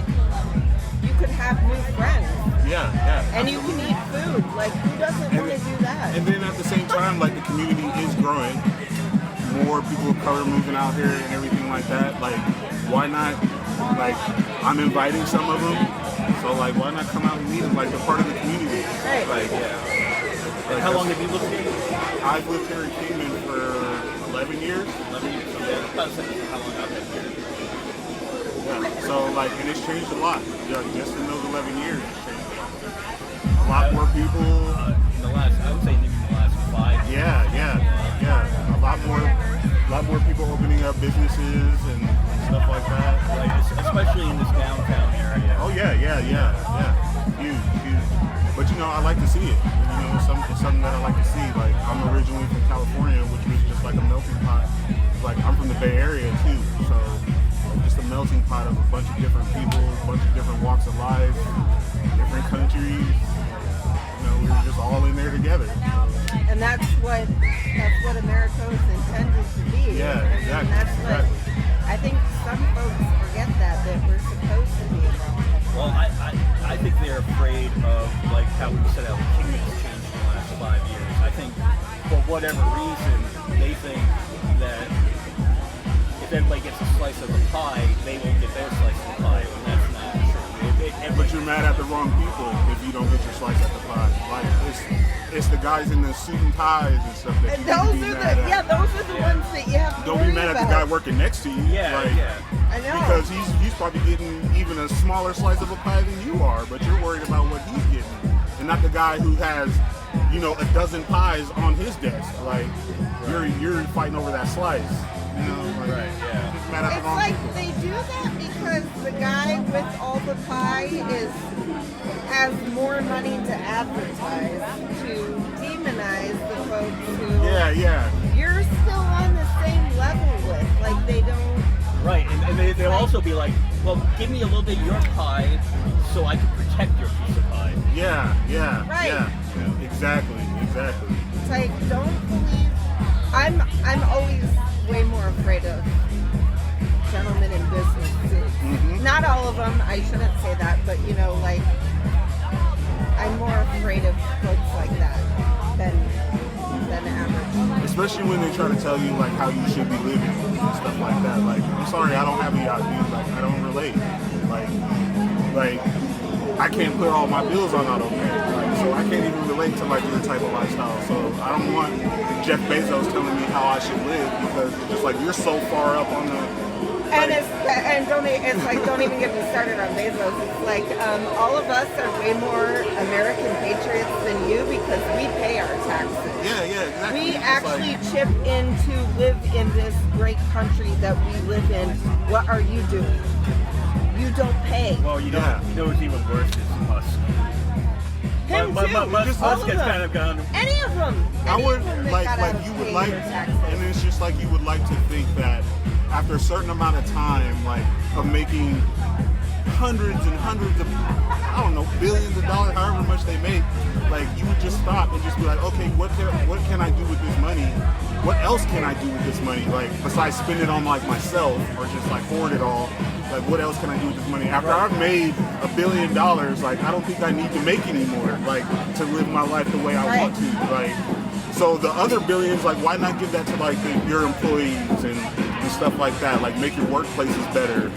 you could have new friends Yeah, yeah. and you can eat food? Like, who doesn't want to do that? And then at the same time, like the community is growing. More people of color moving out here and everything like that. Like, why not? Like, I'm inviting some of them. So, like, why not come out and meet them? Like, they're part of the community. Right. Like, yeah. Like, How long have you lived here? I've lived here in Kingman for 11 years. 11 years. So yeah, about how long I've been here. Yeah. So, like, and it's changed a lot. Yeah, just in those 11 years, it's changed a lot more people. In the last, I would say maybe in the last 5 years. Yeah. A lot more people opening up businesses and stuff like that. Like, especially in this downtown area. Oh yeah. Huge. But you know, I like to see it. You know, it's something that I like to see. Like, I'm originally from California, which was just like a melting pot. Like, I'm from the Bay Area too, so like, just a melting pot of a bunch of different people, a bunch of different walks of life, different countries. You know, we were just all in there together. And that's what America was intended to be. Yeah, I mean, exactly. that's what I think some folks forget that we're supposed to be. Well, I think they're afraid of, like, how we said how Kingman has changed in the last 5 years. I think for whatever reason, they think that if everybody gets a slice of the pie, they won't get their slice of the pie, and that's not true. But you're mad at the wrong people if you don't get your slice at the pie. Like, it's the guys in the suit and ties and stuff that And you those need to are be mad at. those are the ones that you have to Don't worry be mad at the about. guy working next to you. Yeah, like, yeah. I know. Because he's probably getting even a smaller slice of a pie than you are, but you're worried about what he's getting. And not the guy who has, you know, a dozen pies on his desk. Like, you're fighting over that slice. You know, like, Right, yeah. just mad at the It's wrong like people. they do that because the guy with all the pie has more money to advertise, to demonize the folks who Yeah. you're still on the same level with. Like, they don't. Right, and they'll also be like, well, give me a little bit of your pie so I can protect your piece of pie. Yeah. Right. Yeah. Exactly. It's like, don't believe. I'm always way more afraid of gentlemen in business suits. Mhm. Not all of them. I shouldn't say that, but you know, like, I'm more afraid of folks like that than average. Especially when they try to tell you like how you should be living and stuff like that. Like, I'm sorry, I don't have a yacht, dude. Like, I don't relate. Like I can't put all my bills on auto pay. Like, so I can't even relate to like your type of lifestyle. So I don't want Jeff Bezos telling me how I should live because it's just like you're so far up on the. And it's like, don't even get me started on Bezos. It's like all of us are way more American patriots than you because we pay our taxes. Yeah, exactly. We It's actually like, chip in to live in this great country that we live in. What are you doing? You don't pay. Well, you know what's even worse is Musk. Him but too. most All of gets them. kind of gone. Any of them. I would that like got out of you would paying like, their taxes. and it's just like you would like to think that after a certain amount of time, like of making hundreds and hundreds of, I don't know, billions of dollars, however much they make, like you would just stop and just be like, okay, what can I do with this money? What else can I do with this money? Like besides spend it on like myself or just like hoard it all. Like what else can I do with this money? After I've made $1 billion, like I don't think I need to make any more, like to live my life the way I want to. Like so the other billions, like why not give that to like your employees and stuff like that? Like make your workplaces better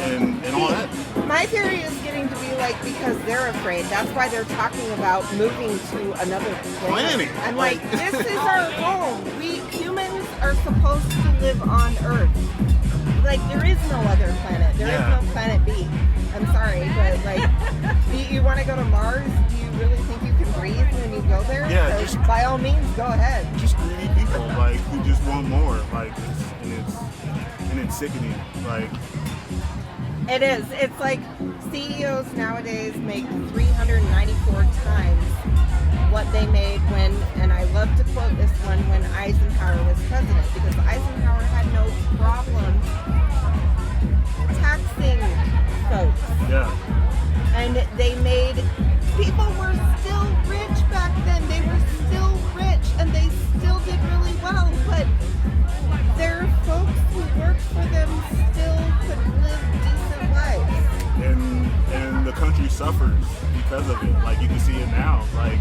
and all that. My theory is getting to be like because they're afraid. That's why they're talking about moving to another planet. I'm like, this is our home. We humans are supposed to live on Earth. Like there is no other planet. There is no planet B. I'm sorry, but like, you want to go to Mars? Do you really think you can breathe when you go there? Yeah, just by all means, go ahead. Just greedy people, like who just want more. Like it's sickening. Like it is. It's like CEOs nowadays make 394 times what they made when, and I love to quote this one, when Eisenhower was president, because Eisenhower had no problem taxing folks. Yeah. And they made, people were still rich back then. They were still rich and they still did really well, but their folks who worked for them still could live decent lives. And the country suffers because of it. Like you can see it now. Like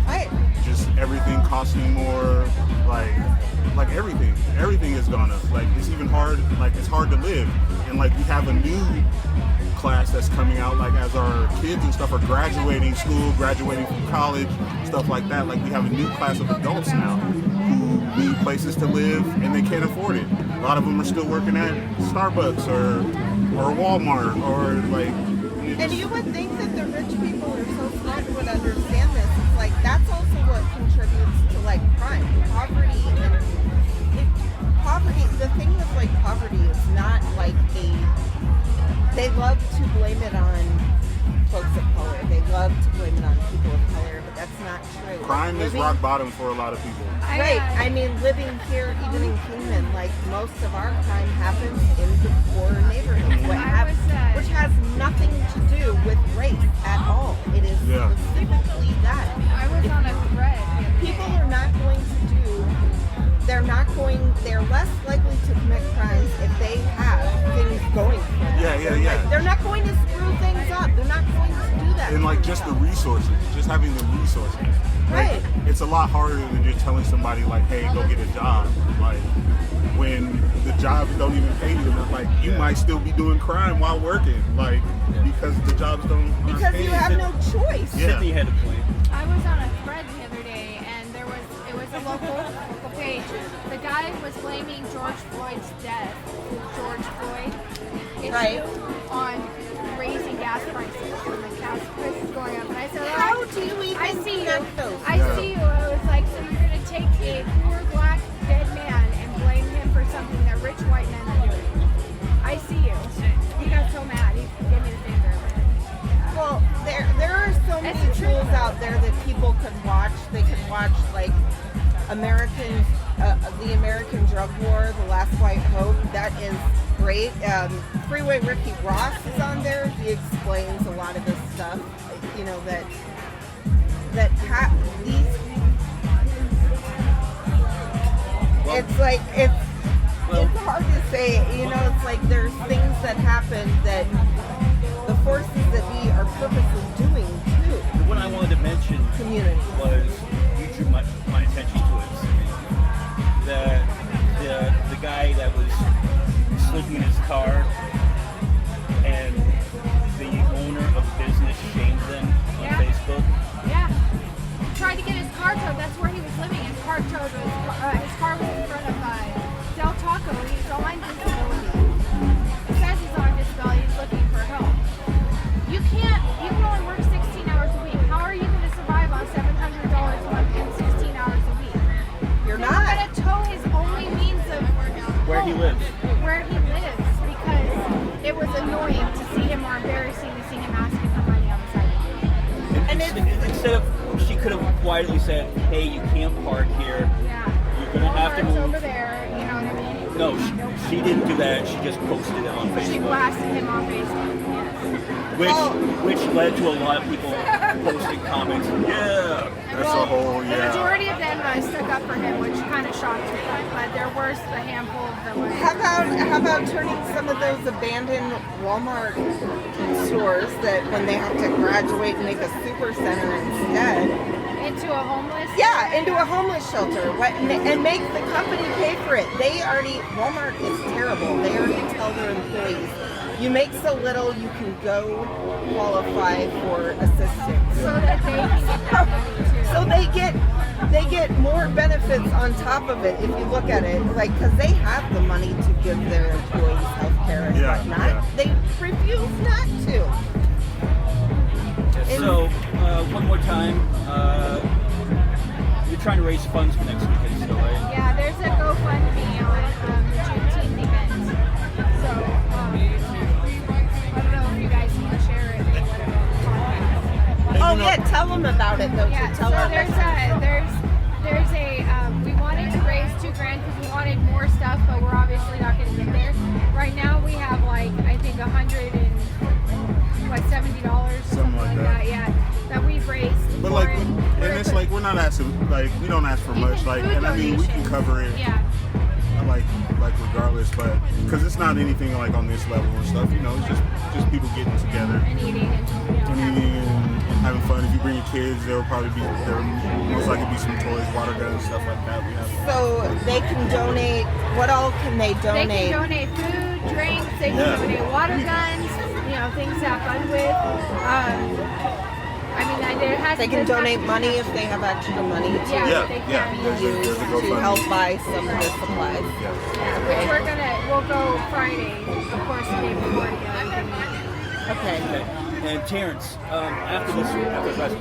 just everything costing more. Like everything has gone up. Like it's even hard. Like it's hard to live. And like we have a new class that's coming out. Like as our kids and stuff are graduating school, graduating from college, stuff like that. Like we have a new class of adults now who need places to live and they can't afford it. A lot of them are still working at Starbucks or Walmart or like. And you would think that the rich people are so smart would understand this. It's like that's also what contributes to like crime, poverty, and poverty. The thing with like poverty is not like they love to blame it on folks of color. They love to blame it on people of color, but that's not true. Crime is rock bottom for a lot of people. Right. I mean, living here, even in Kingman, like most of our crime happens in the poor neighborhoods, which has nothing to do with race at all. It is specifically that. I was on a thread. People are not going to do. They're less likely to commit crimes if they have things going for them. Yeah. They're not going to screw things up. They're not going to do that. And like just the resources, just having the resources. Right. It's a lot harder than just telling somebody like, hey, go get a job. Like when the jobs don't even pay you enough, like you might still be doing crime while working, like because the jobs don't. Because you have no choice. Sydney had a point. I was on a thread the other day, and it was a local page. The guy was blaming George Floyd's death, on raising gas prices and the gas prices going up. And I said, how do you even I see you. those? I see you. It was like, so you're going to take a poor black dead man and blame him for something that rich white men are doing. I see you. He got so mad. He gave me the finger. Well, there are so many tools out there that people could watch. They could watch like the American Drug War, The Last White Hope. That is great. Freeway Ricky Ross is on there. He explains a lot of this stuff. You know it's hard to say. You know, it's like there's things that happen that the forces that be are purposely doing too. What I wanted to mention was you drew my attention to it. The guy that was sleeping in his car and the owner of the business shamed them on Facebook. Yeah. Tried to get his car towed. That's where he was living. His car towed. His car was in front of Del Taco. He's on disability. It says he's on disability. He's looking for help. You can only work 16 hours a week. How are you going to survive on $700 a month and 16 hours a week? You're not not. going to tow his only means of Where he lives. Where he lives, because it was annoying to see him, or embarrassing to see him asking for money on the sidewalk. And instead of, she could have quietly said, "Hey, you can't park here. Yeah. You're gonna have to It's move." over there, you know what I mean? No, she didn't do that. She just posted it on She Facebook, blasted him on Facebook. which led to a lot of people posting comments. Yeah, That's a whole, The yeah. majority of them stuck up for him, which kind of shocked me. But there were a handful of them. How about turning some of those abandoned Walmart stores that when they have to graduate and make a super center instead? Into a homeless? Yeah, into a homeless shelter. And make the company pay for it. Walmart is terrible. They already tell their employees, you make so little, you can go qualify for assistance. So that they can get that money too. So they get more benefits on top of it if you look at it, like, because they have the money to give their employees health care and whatnot. Yeah. They refuse not to. So, one more time, you're trying to raise funds for next weekend still, right? Yeah, there's a GoFundMe on the Juneteenth event. So, I don't know if you guys can share it or whatever. Oh yeah, tell them about it though. Yeah, Tell so our there's we wanted to raise $2,000 because we wanted more stuff, but we're obviously not going to get there. Right now we have like, I think $170, something like that. Yeah, that we've raised. But like, and it's like we're not asking, like we don't ask for much, like, and I mean we can cover it, Yeah. like regardless, but because it's not anything like on this level and stuff, you know, it's just people getting together And eating and having fun. If you bring your kids, there will most likely be some toys, water guns, stuff like that. We have. So they can donate. What all can they donate? They can donate food, drinks. They can donate water guns. You know, things to have fun with. I mean, there has They can donate money if they have extra money to Yeah, they can. use to help buy some of the supplies. Which we'll go Friday, of course, the day before to get everything. Okay. And Terrence, after this,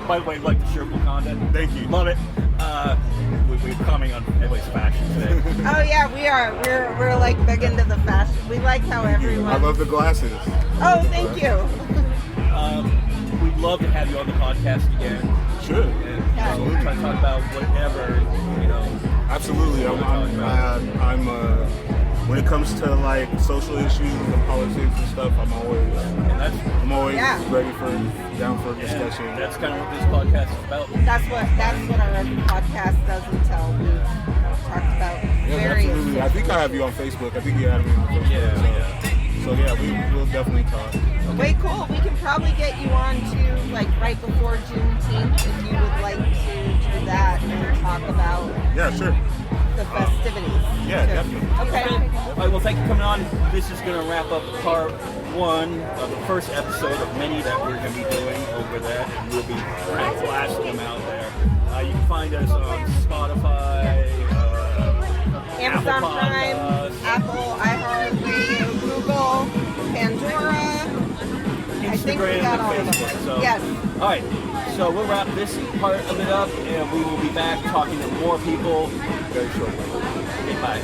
by the way, like the shirt Wakanda. Thank you. Love it. We're commenting on everybody's fashion today. Oh yeah, we are. We're like big into the fashion. We like how everyone. I love the glasses. Oh, thank you. We'd love to have you on the podcast again. Sure. And we'll try to talk about whatever, you know. Absolutely. I'm when it comes to like social issues and politics and stuff, I'm always down for a discussion. That's kind of what this podcast is about. That's what our podcast does until we talk about various. Absolutely. I think I have you on Facebook. I think you had me on Facebook. So we'll definitely talk. Way cool. We can probably get you on to like right before Juneteenth if you would like to do that and talk about the festivities. Yeah, definitely. Okay. All right, well, thank you for coming on. This is going to wrap up part 1 of the first episode of many that we're going to be doing over that, and we'll be blasting them out there. You can find us on Spotify, Amazon Prime, Apple, iHeartRadio, Google, Pandora, I think we Instagram, got and all of Facebook. them. So, Yes. all right, so we'll wrap this part of it up, and we will be back talking to more people very shortly. Okay, bye.